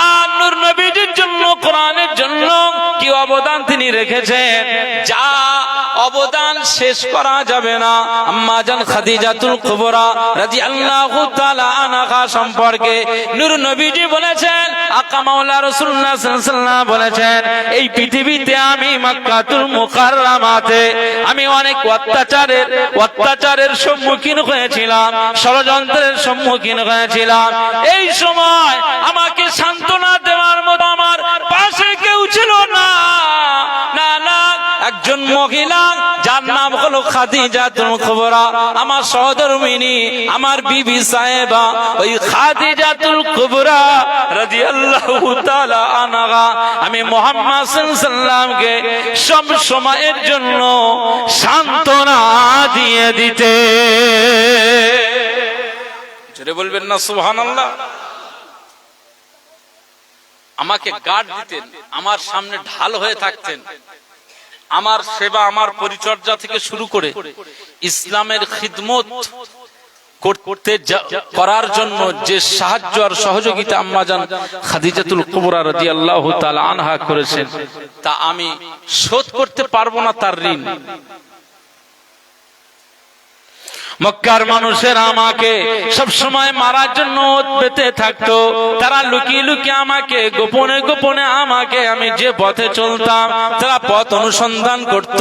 আর নূর নবীজির জন্য, কোরআনের জন্য কি অবদান তিনি রেখেছেন, যা অবদান শেষ করা যাবে না। আম্মা জান খাদিজাতুল কুবরা রাদিয়াল্লাহু তাআলা আনহা সম্পর্কে নূর নবীজি বলেছেন, আকা মাওলা রাসূলুল্লাহ সাল্লাল্লাহু আলাইহি ওয়াসাল্লাম বলেছেন, এই পৃথিবীতে আমি মক্কাতুল মুকাররমাতে আমি অনেক অত্যাচারের সম্মুখীন হয়েছিলাম, ষড়যন্ত্রের সম্মুখীন হয়েছিলাম। এই সময় আমাকে সান্ত্বনা দেওয়ার মতো আমার পাশে কেউ ছিল না। একজন মহিলা যার নাম হলো খাদিজাতুল কুবরা, আমার সহধর্মিনী, আমার বিবি সাহেবা, ওই খাদিজাতুল কুবরা রাদিয়াল্লাহু তাআলা আনহা আমি মুহাম্মদ সাল্লাল্লাহু আলাইহি ওয়াসাল্লামকে সব সময়ের জন্য সান্ত্বনা দিয়ে দিতে। জোরে বলবেন না সুবহানাল্লাহ। আমাকে গার্ড দিতেন, আমার সামনে ঢাল হয়ে থাকতেন। আমার সেবা, আমার পরিচর্যা থেকে শুরু করে ইসলামের খিদমত করার জন্য যে সাহায্য আর সহযোগিতা আম্মাজান খাদিজাতুল কুবরা রাদিয়াল্লাহু তাআলা আনহা করেছেন, তা আমি শোধ করতে পারবো না তার ঋণ। মক্কার মানুষেরা আমাকে সব সময় মারার জন্য পেতে থাকতো। তারা লুকিয়ে লুকিয়ে আমাকে, গোপনে গোপনে আমাকে, আমি যে পথে চলতাম তারা পথ অনুসন্ধান করত,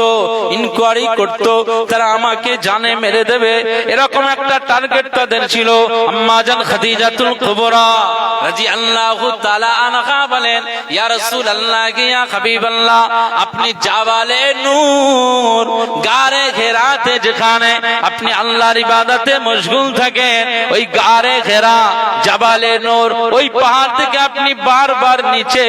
ইনকোয়ারি করত, তারা আমাকে জানে মেরে দেবে, এরকম একটা টার্গেট তাদের ছিল। আম্মাজান খাদিজাতুল কুবরা রাদিয়াল্লাহু তাআলা আনহা বলেন, ইয়া রাসূলুল্লাহ, ইয়া হাবিবাল্লাহ, আপনি জাবালে নূর গারে ঘেরাতে, যেখানে আপনি আল্লাহর ইবাদতে মশগুল থাকেন, ওই গারে ঘেরা জাবালে নূর, ওই পাহাড় থেকে আপনি বারবার নিচে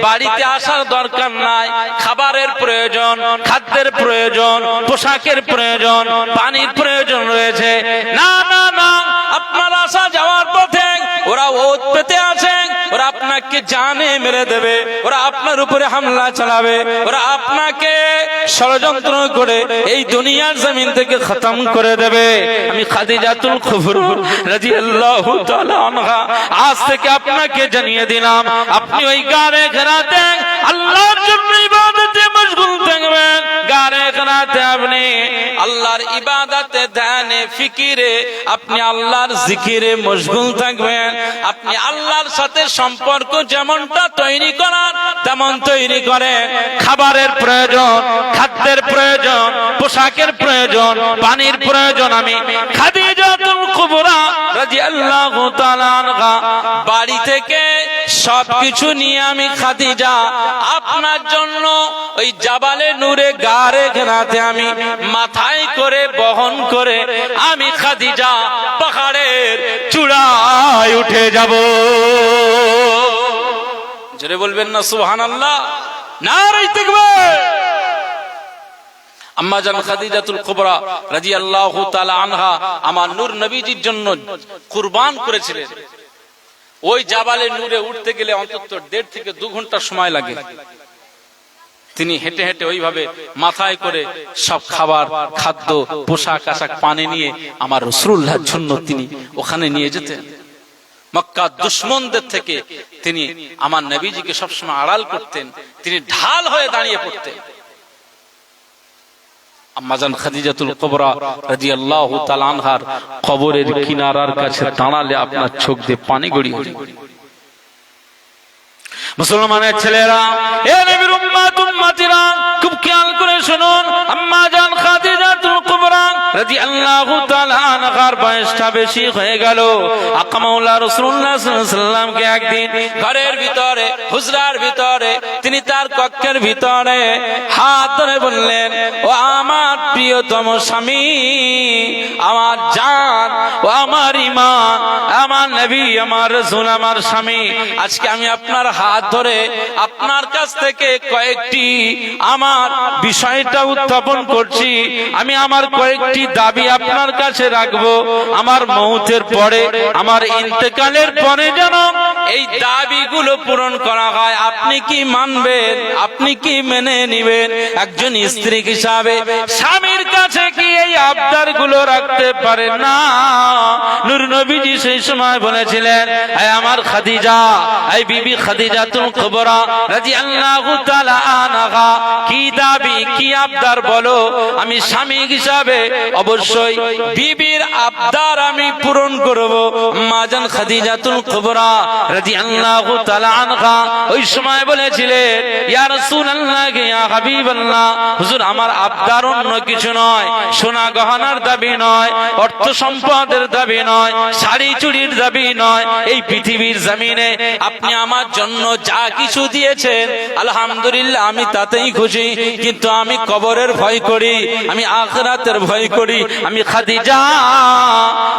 বাড়িতে আসার দরকার নাই। খাবারের প্রয়োজন, খাদ্যের প্রয়োজন, পোশাকের প্রয়োজন, পানির প্রয়োজন রয়েছে। না না না, আপনার আসা যাওয়ার পথে ওরা ওত পেতে আছেন, ওরা আপনাকে জানে মেরে দেবে, ওরা আপনার উপরে হামলা চালাবে, ওরা আপনাকে ষড়যন্ত্র করে এই দুনিয়ার জমিন থেকে খতম করে দেবে। আমি খাদিজাতুল কুবরা রাদিয়াল্লাহু তাআলা আনহা আজ থেকে আপনাকে জানিয়ে দিলাম, আপনি ওই গারে ঘেরাতে আল্লাহর জন্য ইবাদতে মশগুল থাকবেন। গারে ঘেরাতে আপনি আল্লাহর ইবাদতে, ধ্যানে, ফিকিরে, আপনি আল্লাহর জিকিরে মশগুল থাকবেন। আপনি আল্লাহর সাথে সম্পর্ক যেমনটা তৈরি করার তেমন তৈরি করেন। খাবারের প্রয়োজন, খাদ্যের প্রয়োজন, পোশাকের প্রয়োজন, পানির প্রয়োজন। আমি খাদিজাতুল কুবরা রাদিয়াল্লাহু তাআলা আনহা বাড়ি থেকে সবকিছু নিয়ে আমি খাদিজা আপনার জন্য ওই জাবালে নূরে গারে ঘেরাতে আমি মাথায় করে বহন করে আমি খাদিজা পাহাড়ের চূড়ায় উঠে যাব। জোরে বলবেন না সুবহানাল্লাহ, নারে তাকবীর। আম্মাজান খাদিজাতুল কুবরা রাদিয়াল্লাহু তাআলা আনহা আমার নূর নবীজির জন্য কুরবান করেছিলেন। ওই জাবালে নূরে উঠতে গেলে অন্তত 1.5 থেকে 2 ঘন্টা সময় লাগে। তিনি হেঁটে হেঁটে ওইভাবে মাথায় করে সব খাবার, খাদ্য, পোশাক আশাক, পানি নিয়ে আমার রাসূলুল্লাহর জন্য তিনি ওখানে নিয়ে যেতেন। মক্কা দুশমনদের থেকে তিনি আমার নবীজিকে সবসময় আড়াল করতেন, তিনি ঢাল হয়ে দাঁড়িয়ে পড়তেন। আম্মাজান খাদিজাতুল কুবরা রাদিয়াল্লাহু তাআলা আনহার কবরের কিনারার কাছে দাঁড়ালে আপনার চোখ দিয়ে পানি গড়িয়ে ওঠে। মুসলমানের ছেলেরা, এ নবীর উম্মত উম্মতিরা, খুব খেয়াল করে শুনুন। আম্মাজান খাদিজাতুল কুবরা রাদিয়াল্লাহু তাআলা আনহার বয়সটা বেশি হয়ে গেল। আকা মাওলা রাসূলুল্লাহ সাল্লাল্লাহু আলাইহি ওয়াসাল্লামকে একদিন ঘরের ভিতরে, হুজরার ভিতরে, তিনি তার কক্ষের ভিতরে হাত ধরে বললেন, ও আমার প্রিয়তম স্বামী, আমার জান, ও আমার ঈমান, আমার নবী, আমার রাসূল, আমার স্বামী, আজকে আমি আপনার হাত ধরে আপনার কাছ থেকে কয়েকটি আমার বিষয়টা উত্থাপন করছি। আমি আমার কয়েকটি দাবি আপনার কাছে রাখবো। আমার মৌতের পরে, আমার ইন্তেকালের পরে যেন এই দাবিগুলো পূরণ করা হয়। আপনি কি মানবেন? আপনি কি মেনে নিবেন? একজন স্ত্রী হিসাবে স্বামীর কাছে কি এই আবদারগুলো রাখতে পারে না? নূর নবীজি সেই সময় বলেছিলেন, হে আমার খাদিজা, এই বিবি খাদিজাতুল কুবরা রাদিয়াল্লাহু তাআলা আনহা, কি দাবি, কি আবদার বলো। আমি স্বামী হিসাবে অবশ্যই বিবির আবদার আমি পূরণ করব। আম্মাজান খাদিজাতুল কুবরা রাদিয়াল্লাহু তাআলা আনহা ওই সময় বলেছিলেন, ইয়া রাসূলুল্লাহ, ইয়া হাবিবাল্লাহ, হুজুর, আমার আবদার অন্য কিছু নয়, সোনা গহনার দাবি নয়, অর্থ সম্পদের দাবি নয়, শাড়ি চুড়ির দাবি নয়। এই পৃথিবীর জমিনে আপনি আমার জন্য যা কিছু দিয়েছেন আলহামদুলিল্লাহ, আমি তাতেই খুশি। কিন্তু আমি কবরের ভয় করি, আমি আখিরাতের ভয় করি। আমি খাদিজা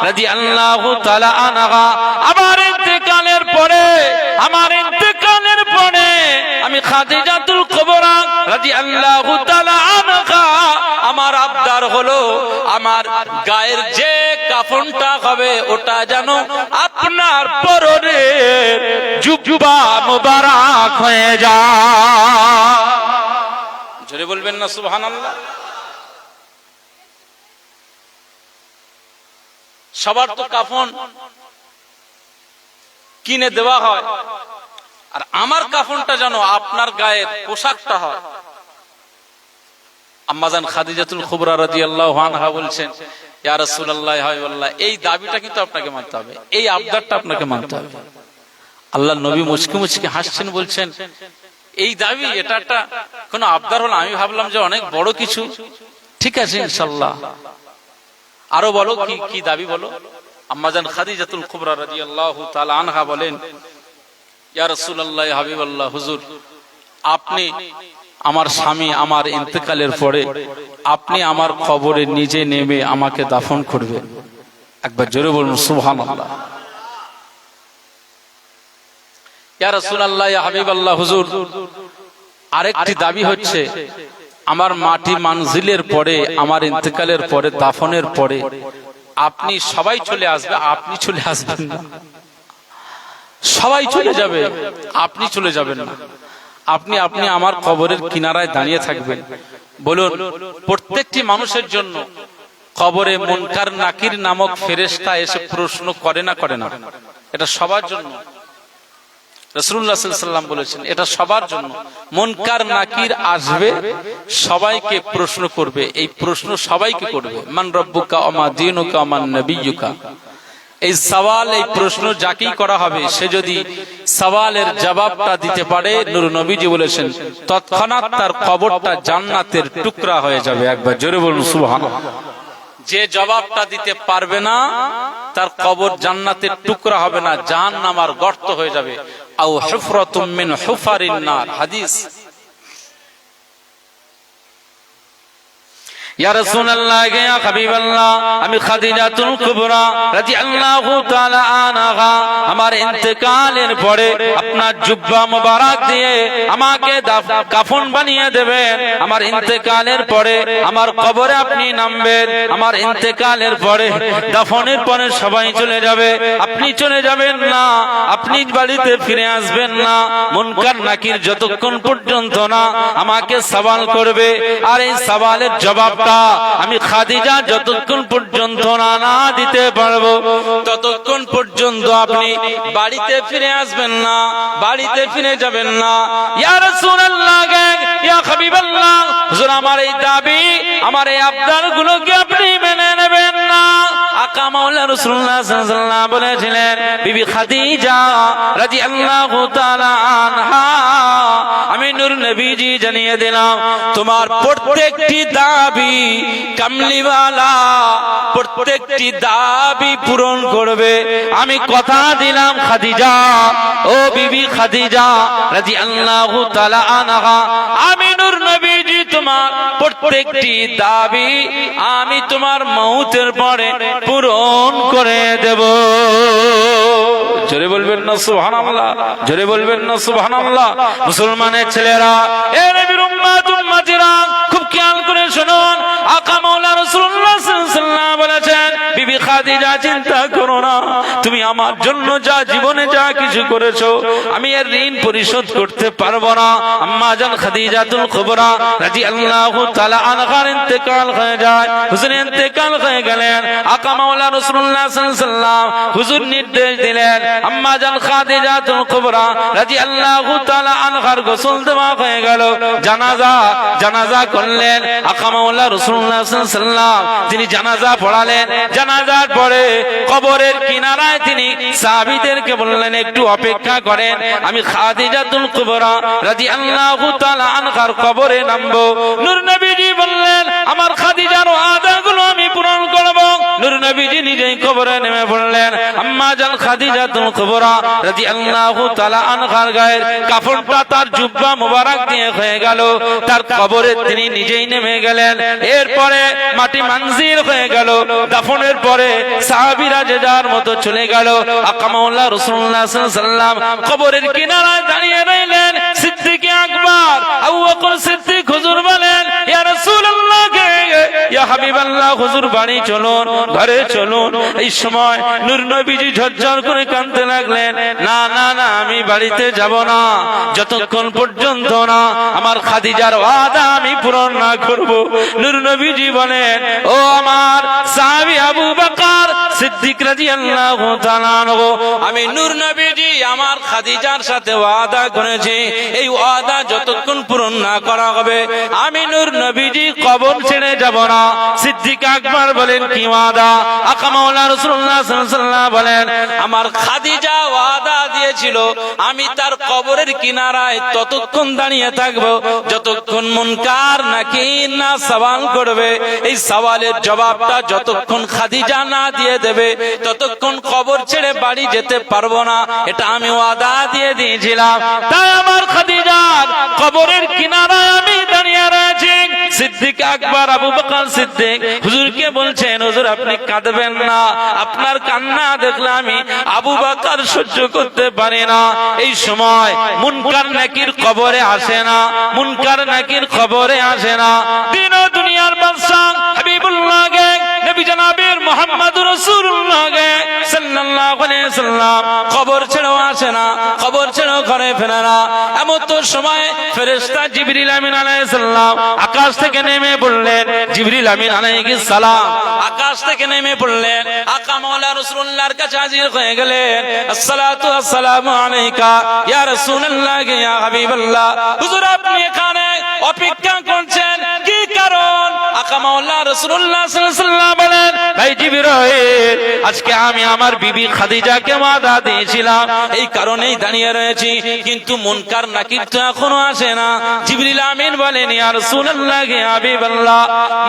রাদিয়াল্লাহু তাআলা আনহা আমার ইন্তেকালের পরে, আমার ইন্তেকালের পরে আমি খাদিজাতুল কুবরা রাদিয়াল্লাহু তাআলা আনহা, আমার আবদার হলো আমার গায়ের যে কাফনটা হবে ওটা যেন আপনার পরনের জুব্বা মুবারক হয়ে যায়। জোরে বলবেন না সুবহানাল্লাহ। সবার তো কাফন কিনে দেওয়া হয়, আর আমার কাফনটা যেন আপনার গায়ের পোশাকটা হয়। আম্মাজান খাদিজাতুল কুবরা রাদিয়াল্লাহু আনহা বলছেন, ইয়া রাসূলুল্লাহ হাবিবাল্লাহ, এই দাবিটা কিন্তু আপনাকে মানতে হবে, এই আবদারটা আপনাকে মানতে হবে। আল্লাহর নবী মুচকি মুচকি হাসছেন, বলছেন এই দাবি, এটা একটা কোনো আবদার হলো? আমি ভাবলাম যে অনেক বড় কিছু। ঠিক আছে ইনশাআল্লাহ, আরো বলো কি কি দাবি বলো। আম্মাজান খাদিজাতুল কুবরা রাদিয়াল্লাহু তাআলা আনহা বলেন, ইয়া রাসূলুল্লাহ হাবিবাল্লাহ, হুজুর আপনি আমার স্বামী আমার ইন্তেকালের পরে আপনি আমার কবরে নিজে নেমে আমাকে দাফন করবেন। একবার জোরে বলুন সুবহানাল্লাহ। ইয়া রাসূলুল্লাহ ইয়া হাবিবাল্লাহ, হুজুর আরেকটি দাবি হচ্ছে, আমার মাটি মানজিলের পরে আমার ইন্তেকালের পরে দাফনের পরে আপনি সবাই চলে আসবে, আপনি চলে আসবেন না। সবাই চলে যাবে, আপনি চলে যাবেন না। আপনি আপনি আমার কবরের কিনারায় দাঁড়িয়ে থাকবেন। বলুন, প্রত্যেকটি মানুষের জন্য কবরে মুনকার নাকির নামক ফেরেশতা এসে প্রশ্ন করে না করে না? এটা সবার জন্য। রাসূলুল্লাহ সাল্লাল্লাহু আলাইহি ওয়াসাল্লাম বলেছেন এটা সবার জন্য। মুনকার নাকির আসবে, সবাইকে প্রশ্ন করবে। এই প্রশ্ন সবাইকে করবে, মান রব্বুকা ওয়া মা দীনুকা ওয়া মান নাবিয়্যুকা। এই সওয়াল, এই প্রশ্ন যাকেই করা হবে, সে যদি সওয়ালের জবাবটা দিতে পারে, নূর নবীজি বলেছেন তৎক্ষণাৎ তার কবরটা জান্নাতের টুকরা হয়ে যাবে। একবার জোরে বলুন সুবহানাল্লাহ। যে জবাবটা দিতে পারবে না, তার কবর জান্নাতের টুকরা হবে না, জাহান্নামের গর্ত হয়ে যাবে। আও হুফরাতুম মিন হুফারিন নার, হাদিস। ইয়া রাসূলুল্লাহ ইয়া হাবিবাল্লাহ, আমি খাদিজাতুল কুবরা রাদিয়াল্লাহু তাআলা আনহা আমার ইন্তেকালের পরে আপনার জুব্বা মোবারক দিয়ে আমাকে কাফন বানিয়ে দেবেন। আমার ইন্তেকালের পরে আমার কবরে আপনি নামবেন। আমার ইন্তেকালের পরে দাফনের পরে সবাই চলে যাবে, আপনি চলে যাবেন না, আপনি বাড়িতে ফিরে আসবেন না। মুনকার নাকির যতক্ষণ পর্যন্ত না আমাকে সওয়াল করবে, আর এই সওয়ালের জবাব আমি খাদিজা যতক্ষণ পর্যন্ত না দিতে পারবো, ততক্ষণ পর্যন্ত আপনি বাড়িতে ফিরে আসবেন না, বাড়িতে ফিরে যাবেন না। ইয়া রাসূলুল্লাহ ইয়া হাবিবাল্লাহ, হুজুর আমার এই দাবি, আমার এই আবদার গুলোকে আপনি মেনে নেবেন না। আকা মাওলা রাসূলুল্লাহ সাল্লাল্লাহু আলাইহি ওয়াসাল্লাম বলেছিলেন, বিবি খাদিজা রাদিয়াল্লাহু তাআলা আনহা, আমি নূর নবীজি জানিয়ে দিলাম তোমার প্রত্যেকটি দাবি কামলিওয়ালা, প্রত্যেকটি দাবি পূরণ করবে। আমি কথা দিলাম খাদিজা, ও বিবি খাদিজা রাদিয়াল্লাহু তাআলা আনহা, আমি নূর নবীজি তোমার প্রত্যেকটি দাবি আমি তোমার মওতের পরে পূরণ করে দেব। জোরে বলবেন না সুবহানাল্লাহ, জোরে বলবেন না সুবহানাল্লাহ। মুসলমানের ছেলেরা, এ নবীর উম্মত উম্মতিরা, খুব খেয়াল করে শুনুন। আকা মাওলা রাসূলুল্লাহ সাল্লাল্লাহু আলাইহি ওয়াসাল্লাম বলেছেন, বিবি খাদিজা চিন্তা করো না, তুমি আমার জন্য যা জীবনে যা কিছু করেছো আমি এর ঋণ পরিশোধ করতে পারবো না। আম্মা জান খাদিজাতুল কুবরা রাদিয়াল্লাহু তাআলা আনহার ইন্তেকাল হয়ে যায়, হুজুর ইন্তেকাল হয়ে গেলেন। আকা মাওলা রাসূলুল্লাহ সাল্লাল্লাহু আলাইহি ওয়াসাল্লাম হুজুর নির্দেশ দিলেন, আম্মা জান খাদিজাতুল কুবরা রাদিয়াল্লাহু তাআলা আনহার গোসল দেওয়া হয়ে গেল, জানাজা করলেন। আকা মাওলা রাসূলুল্লাহ সাল্লাল্লাহু আলাইহি ওয়াসাল্লাম তিনি জানাজা পড়ালেন। জানাজার পরে কবরের কিনারায় তিনি সাহাবীদেরকে বললেন, একটু অপেক্ষা করেন, আমি খাদিজাতুল কুবরা রাদিয়াল্লাহু তাআলা আনহার কবরে নামবো। নূর নবীজি বললেন, আমার খাদিজার ওয়াদাগুলো আমি পূরণ করব। নূর নবীজি নিজেই কবরে নেমে পড়লেন। আম্মা জান খাদিজাতুল কুবরা রাদিয়াল্লাহু তাআলা আনহার গায়ের কাফনটা তার জুব্বা মোবারক দিয়ে হয়ে গেল, তার কবরে তিনি নিজেই নেমে গেলেন। এরপরে মাটি মানজিল হয়ে গেল। দাফনের পরে সাহাবীরা যে যার মতো চলে গেল। আকা মাওলা রাসূলুল্লাহ সাল্লাল্লাহু আলাইহি ওয়াসাল্লাম কবরের কিনারায় দাঁড়িয়ে রইলেন। সিদ্দিক আকবর আবু বকর সিদ্দিক হুজুর বলেন, ইয়া রাসূলুল্লাহ, ইয়া হাবিবাল্লাহ, হুজুর বাড়ি চলুন, ঘরে চলুন। এই সময় নূর নবীজি ঝরঝর করে কাঁদতে লাগলেন, না না না, আমি বাড়িতে যাব না যতক্ষণ পর্যন্ত না আমার খাদিজার ওয়াদা আমি পূরণ না করব। নূর নবীজি বলেন, ও আমার সাহাবী আবু বকর সিদ্দিক রাদিয়াল্লাহু তাআলা আনহু, আমি নূর নবীজি আমার খাদিজার সাথে ওয়াদা করেছি, এই ওয়াদা যতক্ষণ পূরণ না করা হবে আমি নূর নবীজি কবর ছেড়ে যাব না। সিদ্দিক আকবর বলেন, কি ওয়াদা? আকা মাওলানা রাসূলুল্লাহ সাল্লাল্লাহু আলাইহি ওয়াসাল্লাম বলেন, আমার খাদিজা ওয়াদা দিয়েছিল আমি তার কবরের কিনারায় ততক্ষণ দাঁড়িয়ে থাকবো যতক্ষণ মুনকার নাকির না সওয়াল করবে। এই সওয়ালের জবাবটা যতক্ষণ খাদিজা না দিয়ে দেবে ততক্ষণ কবর ছেড়ে বাড়ি যেতে পারবো না, এটা আমি ওয়াদা দিয়ে দিয়েছিলাম। তাই আমার খাদিজার কবরের কিনারায় আমি দাঁড়িয়ে রয়েছি। সিদ্দিক আকবর আবু বকর সিদ্দিক হুজুরকে বলছেন, হুজুর আপনি কাঁদবেন না, আপনার কান্না দেখলে আমি আবু বকর সহ্য করতে পারি না। এই সময় মুনকার নাকির কবরে আসে না, মুনকার নাকির কবরে আসে না। দিন ও দুনিয়ার বাদশা হাবিবুল্লাহকে, নবী জনাবের মুহাম্মদুর রাসূলুল্লাহকে সাল্লাল্লাহু আলাইহি ওয়াসাল্লাম কবর ছেড়েও আসে না, কবর ছেড়েও ঘরে ফেরে না। এমন তো সময় ফেরেশতা জিবরিল আমিন আলাইহিস সালাম আকাশ থেকে নেমে পড়লেন। জিবরিল আমিন আলাইহিস সালাম আকাশ থেকে নেমে পড়লেন, আকা মাওলানা রাসূলুল্লাহর কাছে হাজির হয়ে গেলেন। আসসালাতু ওয়াসসালামু আলাইকা ইয়া রাসূলুল্লাহ ইয়া হাবিবাল্লাহ। হুজুর আপনি এখানে অপেক্ষা করছেন কি কারণ? আকা মাওলানা রাসূলুল্লাহ সাল্লাল্লাহু আলাইহি ওয়াসাল্লাম বলেন, ভাই জিবরাইল, আজকে আমি আমার বিবি খাদিজাকে ওয়াদা দিয়েছিলাম, এই কারণেই দাঁড়িয়ে রয়েছি, কিন্তু মুনকার নাকির তো এখনো আসে না। জিবরিল আমিন বলেন, ইয়া রাসূলুল্লাহ ইয়া হাবিবাল্লাহ,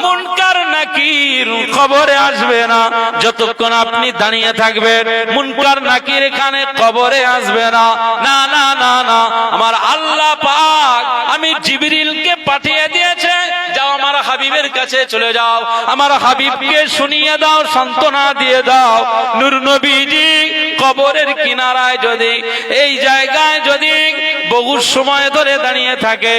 মুনকার নাকির কবরে আসবে না যতক্ষণ আপনি দাঁড়িয়ে থাকবেন। মুনকার নাকির এখানে কবরে আসবে না। না না না না, আমার আল্লাহ পাক আমি জিবরিলকে পাঠিয়ে দিয়েছে, যাও আমার হাবিবের কাছে চলে যাও, আমার হাবিবকে শুনিয়ে দাও, সান্ত্বনা দিয়ে দাও, নূর নবীজি কবরের কিনারায় যদি, এই জায়গায় যদি বহু সময় ধরে দাঁড়িয়ে থাকে,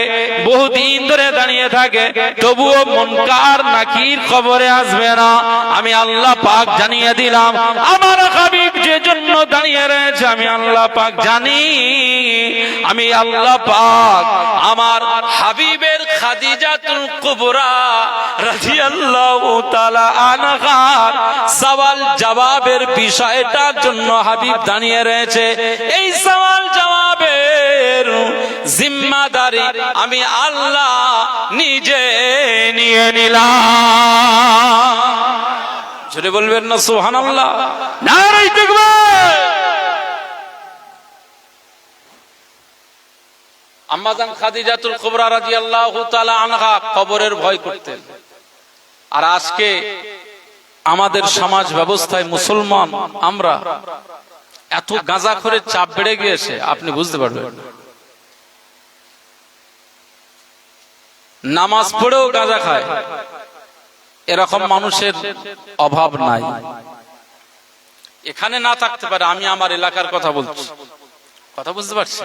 বহুদিন ধরে দাঁড়িয়ে থাকে, তবুও মুনকার নাকির কবরে আসবে না। আমি আল্লাহ পাক জানিয়ে দিলাম, আমার হাবিব যে জন্য দাঁড়িয়ে রয়েছে আমি আল্লাহ পাক জানি। আমি আল্লাহ পাক আমার হাবিবের খাদিজাতুল কুবরা রাদিয়াল্লাহু তাআলা আনহার সওয়াল জবাবের বিষয়টার জন্য হাবিব দাঁড়িয়ে রয়েছে। এই সওয়াল জবাবের জিম্মাদারি আমি আল্লাহ নিজে নিয়ে নিলাম। জোরে বলবেন না সুবহানাল্লাহ, নারে তাকবীর। আম্মাজান খাদিজাতুল কুবরা রাদিয়াল্লাহু তাআলা আনহা কবরের ভয় করতেন। আর আজকে আমাদের সমাজ ব্যবস্থায় মুসলমান আমরা এত গাঁজাখোরের চাপ বেড়ে গিয়েছে আপনি বুঝতে পারবেন না। নামাজ পড়েও গাঁজা খায়, এরকম মানুষের অভাব নাই। এখানে না থাকতে পারে, আমি আমার এলাকার কথা বলছি, কথা বুঝতে পারছি।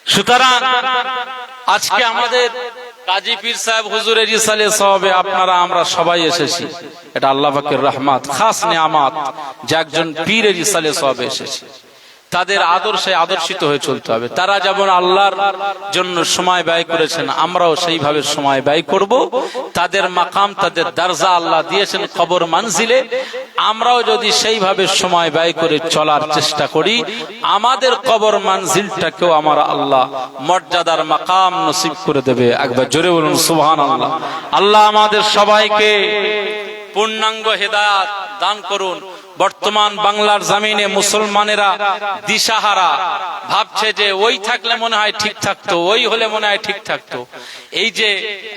সুতরাং আজকে আমাদের কাজী পীর সাহেব হুজুরের ইসালে সওয়াবে আপনারা আমরা সবাই এসেছি, এটা আল্লাহ পাকের রহমত, খাস নিয়ামত যে একজন পীরের ইসালে সওয়াবে এসেছি। তাদের আদর্শে আদর্শিত হয়ে চলতে হবে। তারা যেমন আল্লাহর জন্য সময় ব্যয় করেছেন, আমরাও সেইভাবে সময় ব্যয় করব। তাদের মাকাম, তাদের দরজা আল্লাহ দিয়েছেন কবর মানজিলে, আমরাও যদি সেইভাবে সময় ব্যয় করে চলার চেষ্টা করি, আমাদের কবর মানজিলটাকেও আমার আল্লাহ মর্যাদার মাকাম নসিব করে দেবে। একবার জোরে বলুন সুবহানাল্লাহ। আল্লাহ আমাদের সবাইকে পূর্ণাঙ্গ হেদায়েত দান করুন। বর্তমান বাংলার জমিনে মুসলমানেরা দিশাহারা, ভাবছে যে ওই থাকলে মনে হয় ঠিক থাকতো, ওই হলে মনে হয় ঠিক থাকতো। এই যে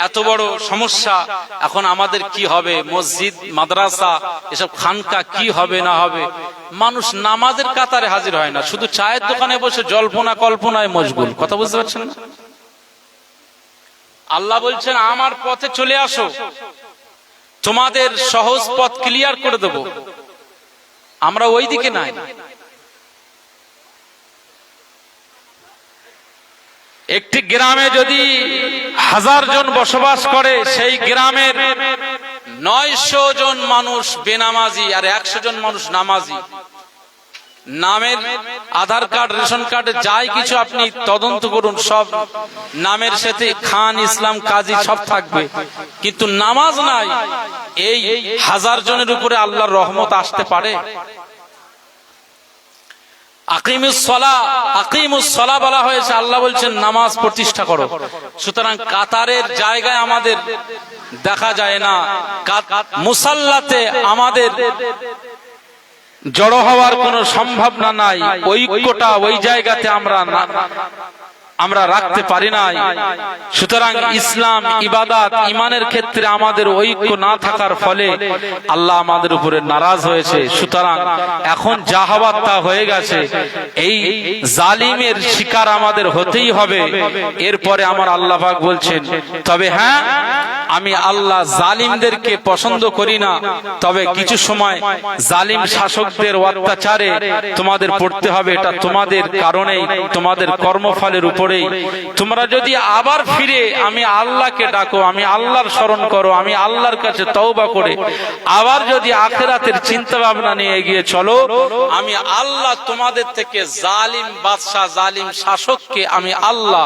এত বড় সমস্যা, এখন আমাদের কি হবে? মসজিদ, মাদ্রাসা, এসব খানকা কি হবে না হবে? মানুষ নামাজের কাতারে হাজির হয় না, শুধু চায়ের দোকানে বসে জল্পনা কল্পনায় মশগুল। কথা বুঝতে পারছেন না? আল্লাহ বলছেন আমার পথে চলে আসো, তোমাদের সহজ পথ ক্লিয়ার করে দেব। আমরা ওই দিকে নাই। একটি গ্রামে যদি 1000 জন বসবাস করে, সেই গ্রামের 900 জন মানুষ বেনামাজি আর 100 জন মানুষ নামাজি। নামের আধার কার্ড, রেশন কার্ডে যাই কিছু আপনি তদন্ত করুন, সব নামের সাথে খান, ইসলাম, কাজী সব থাকবে, কিন্তু নামাজ নাই। এই 1000 জনের উপরে আল্লাহর রহমত আসতে পারে? আকিমুস সালাহ বলা হয়েছে, আল্লাহ বলছেন নামাজ প্রতিষ্ঠা করো। সুতরাং কাতারের জায়গায় আমাদের দেখা যায় না, মুসাল্লাতে আমাদের জড়ো হওয়ার কোনো সম্ভাবনা নাই। ঐক্যটা ওই জায়গাতে আমরা রাখতে পারি নাই। সুতরাং ইসলাম, ইবাদত, ইমানের ক্ষেত্রে আমাদের ঐক্য না থাকার ফলে আল্লাহ আমাদের উপরে নারাজ হয়েছে। সুতরাং এখন যা হওয়ার তা হয়ে গেছে, এই জালিমের শিকার আমাদের হতেই হবে। এরপরে আমার আল্লাহ পাক বলছেন, তবে হ্যাঁ, আমি আল্লাহ জালিমদেরকে পছন্দ করি না, তবে কিছু সময় জালিম শাসকদের অত্যাচারে তোমাদের পড়তে হবে। এটা তোমাদের কারণেই, তোমাদের কর্মফলের উপরেই। তোমরা যদি আবার ফিরে আমি আল্লাহকে ডাকো, আমি আল্লাহর স্মরণ করো, আমি আল্লাহর কাছে তওবা করে আবার যদি আখিরাতের চিন্তা ভাবনা নিয়ে এগিয়ে চলো, আমি আল্লাহ তোমাদের থেকে জালিম বাদশা, জালিম শাসককে আমি আল্লাহ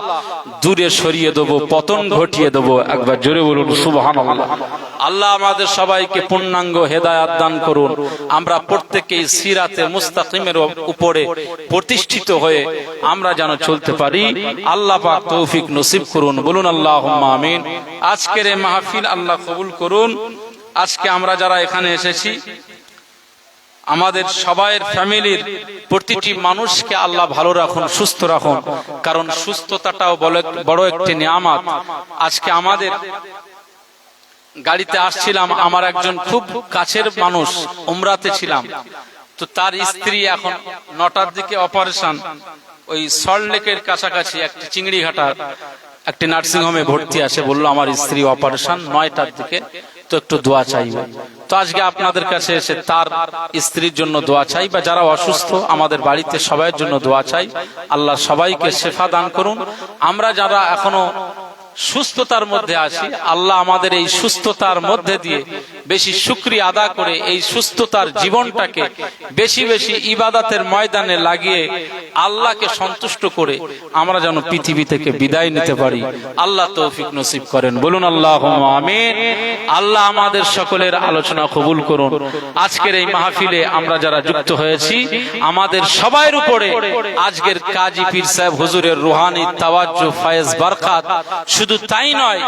দূরে সরিয়ে দেব, পতন ঘটিয়ে দেব। একবার জোরে বলুন সুবহানাল্লাহ। আল্লাহ আমাদের সবাইকে পূর্ণাঙ্গ হেদায়েত দান করুন। আমরা প্রত্যেকেই সিরাতে মুস্তাকিমের উপরে প্রতিষ্ঠিত হয়ে আমরা যেন চলতে পারি। আল্লাহ পাক তৌফিক নসিব করুন, বলুন আল্লাহুম্মা আমিন। আজকের এই মাহফিল আল্লাহ কবুল করুন। আজকে আমরা যারা এখানে এসেছি, আমাদের সবাইয়ের ফ্যামিলির প্রতিটি মানুষকে আল্লাহ ভালো রাখুন, সুস্থ রাখুন, কারণ সুস্থতাটাও বড় একটি নিয়ামত। আজকে আমাদের গাড়িতে আসছিলাম, আমার একজন খুব কাছের মানুষ, উমরাতে ছিলাম, তো তার স্ত্রী এখন 9টার দিকে অপারেশন, ওই সল্টলেকের কাছাকাছি একটি চিংড়িঘাটার একটি নার্সিং হোমে ভর্তি আছে। বললো আমার স্ত্রী অপারেশন 9টার দিকে, তো একটু দোয়া চাইবে। তো আজকে আপনাদের কাছে এসে তার স্ত্রীর জন্য দোয়া চাই, বা যারা অসুস্থ আমাদের বাড়িতে সবাইয়ের জন্য দোয়া চাই। আল্লাহ সবাইকে শেফা দান করুন। আমরা যারা এখনো সুস্থতার মধ্যে আছি, আল্লাহ আমাদের এই সুস্থতার মধ্যে দিয়ে বেশি শুকরিয়া আদা করে এই সুস্থতার জীবনটাকে বেশি বেশি ইবাদতের ময়দানে লাগিয়ে আল্লাহকে সন্তুষ্ট করে আমরা যেন পৃথিবী থেকে বিদায় নিতে পারি। আল্লাহ তৌফিক নসিব করেন, বলুন আল্লাহুম্মা আমিন। আল্লাহ আমাদের সকলের আলোচনা কবুল করুন। আজকের এই মাহফিলে আমরা যারা যুক্ত হয়েছি, আমাদের সবার উপরে আজকের কাজী পীর সাহেব হুজুরের রুহানি তাওয়াজ্জুহ, ফয়েজ, বরকত, শুধু তাই নয়,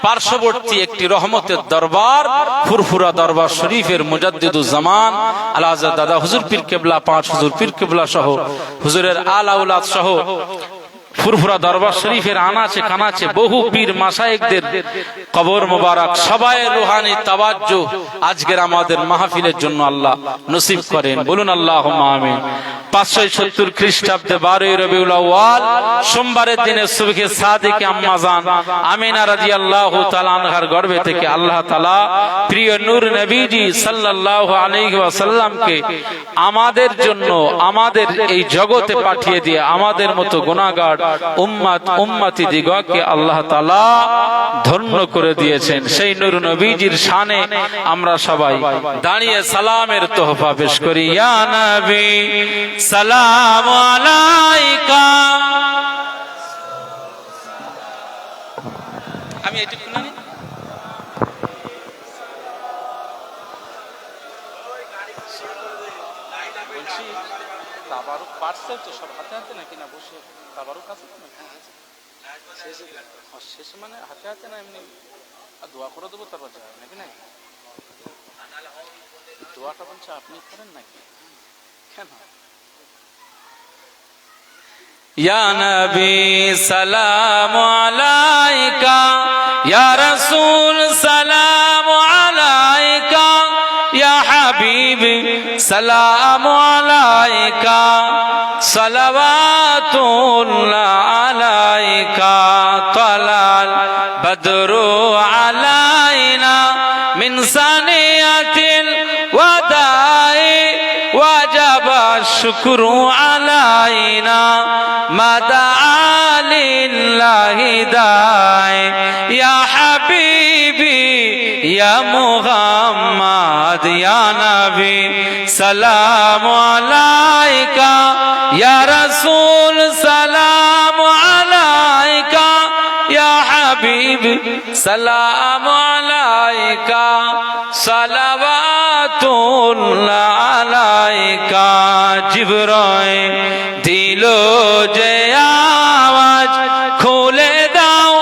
পার্শ্ববর্তী একটি রহমতের দরবার, ফুরফুরা দরবার শরীফের মুজাদ্দিদুজ জামান আল-হাজ্জাত দাদা হুজুর পীর কেবলা, 5 হুজুর পীর কেবলা সহ হুজুরের আল আওলাদ সহ ফুরফুরা দরবার শরীফের আনাচে কানাচে বহু পীর মাশায়েখদের কবর মোবারক, সবাই রুহানি তাওয়াজ্জুহ আজকের আমাদের মাহফিলের জন্য আল্লাহ নসিব করেন, বলুন আল্লাহুম্মা আমিন। 570 খ্রিস্টাব্দে 12 রবিউল আউয়াল সোমবারের দিনে সুবহে সাদিকে আম্মা জান আমিনা রাদিয়াল্লাহু তাআলা আনহার গর্ভে থেকে আল্লাহ তাআলা প্রিয় নূর নবীজি সাল্লাল্লাহু আলাইহি ওয়াসাল্লামকে আমাদের জন্য, আমাদের এই জগতে পাঠিয়ে দিয়ে আমাদের মতো গুনাহগার উম্মতি দিগকে আল্লাহ তাআলা ধন্য করে দিয়েছেন। সেই নূর নবীজির শানে আমরা সবাই দাঁড়িয়ে সালামের তোহফা পেশ করি। ইয়া নবী সালাম আলাইকা। আমি এইটুকু না বলছি, তাবারুক পারছে তো সব হাতে হাতে নাকি না বসে? তাবারুক আছে তো নাকি শেষে, মানে হাতে হাতে না এমনি দোয়া করে দেবো, তারপর যায় নাকি নাই? দোয়াটা বলছে আপনি করেন নাকি? কেন? ইয়া নবী সালাম আলাইকা, ইয়া রাসূল সালাম আলাইকা, ইয়া হাবিবি সালাম আলাইকা, সালাওয়াতুল্লাহ আলাইকা, তালাল বদরু আলাইনা মিন সানিয়াতিল ওয়াদাই, ওয়াজাবা শুকরু আলাইনা মাদা লিল্লাহি দাই, ইয়া হাবিবি ইয়া মুহাম্মদ, ইয়া নবী সালাম আলাইকা ইয়া রাসূল সালাম আলাইকা ইয়া হাবিব সালাম আলাইকা সালাওয়াতুল্লাহ আলাইকা জিবরাইল দিল যে আওয়াজ খুলে দাও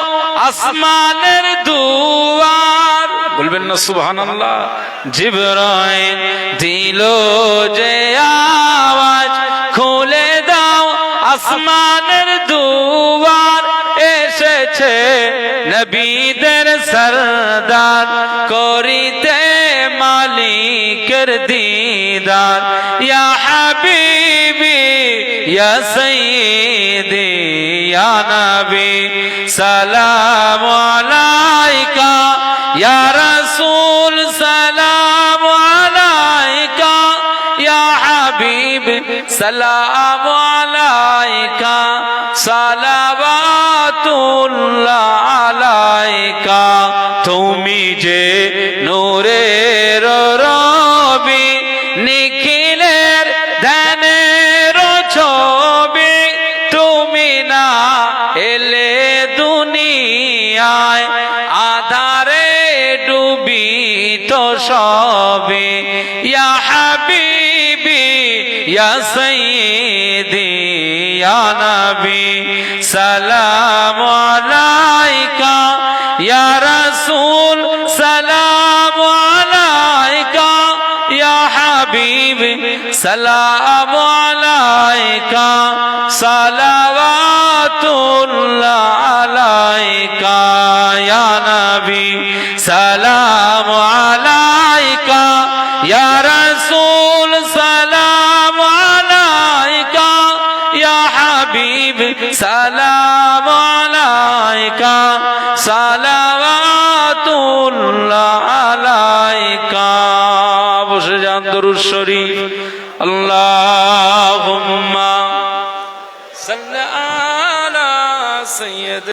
আসমানের দুয়ার বলবেন না সুবহানাল্লাহ জিবরাইল দিল যে আওয়াজ খুলে দাও আসমানের দুয়ার এসেছে নবীদের সরদার করিতে মালিকের দিদার ইয়া হাবিবি ইয়া সাইয়্যিদি ইয়া নবী সালাম আলাইকা ইয়া রাসূল সালাম আলাইকা ইয়া হাবিব সালাম আলাইকা সালাওয়াতুল্লাহ আলাইকা তুমি যে নূরের রবি নিখিলের ধ্যানের ছবি তুমি না এলে দুনিয়ায় আধারে ডুবি তো সবে ইয়া হাবিবি ইয়া সাইয়্যিদি ইয়া নবী সালাম আলাইকা ইয়া রাসূল সালাম আলাইকা ইয়া হাবিব সালাম আলাইকা সালাওয়াতুল্লাহ আলাইকা ইয়া নবী সালাম আলাইকা ইয়া রাসূল সালাম আলাইকা ইয়া হাবিব সালাম আলাইকা সালাওয়াতুল্লাহ আলাইকা বসে যান দরুদ শরীফ আল্লাহুম্মা সাল্লি আলা সাইয়্যিদ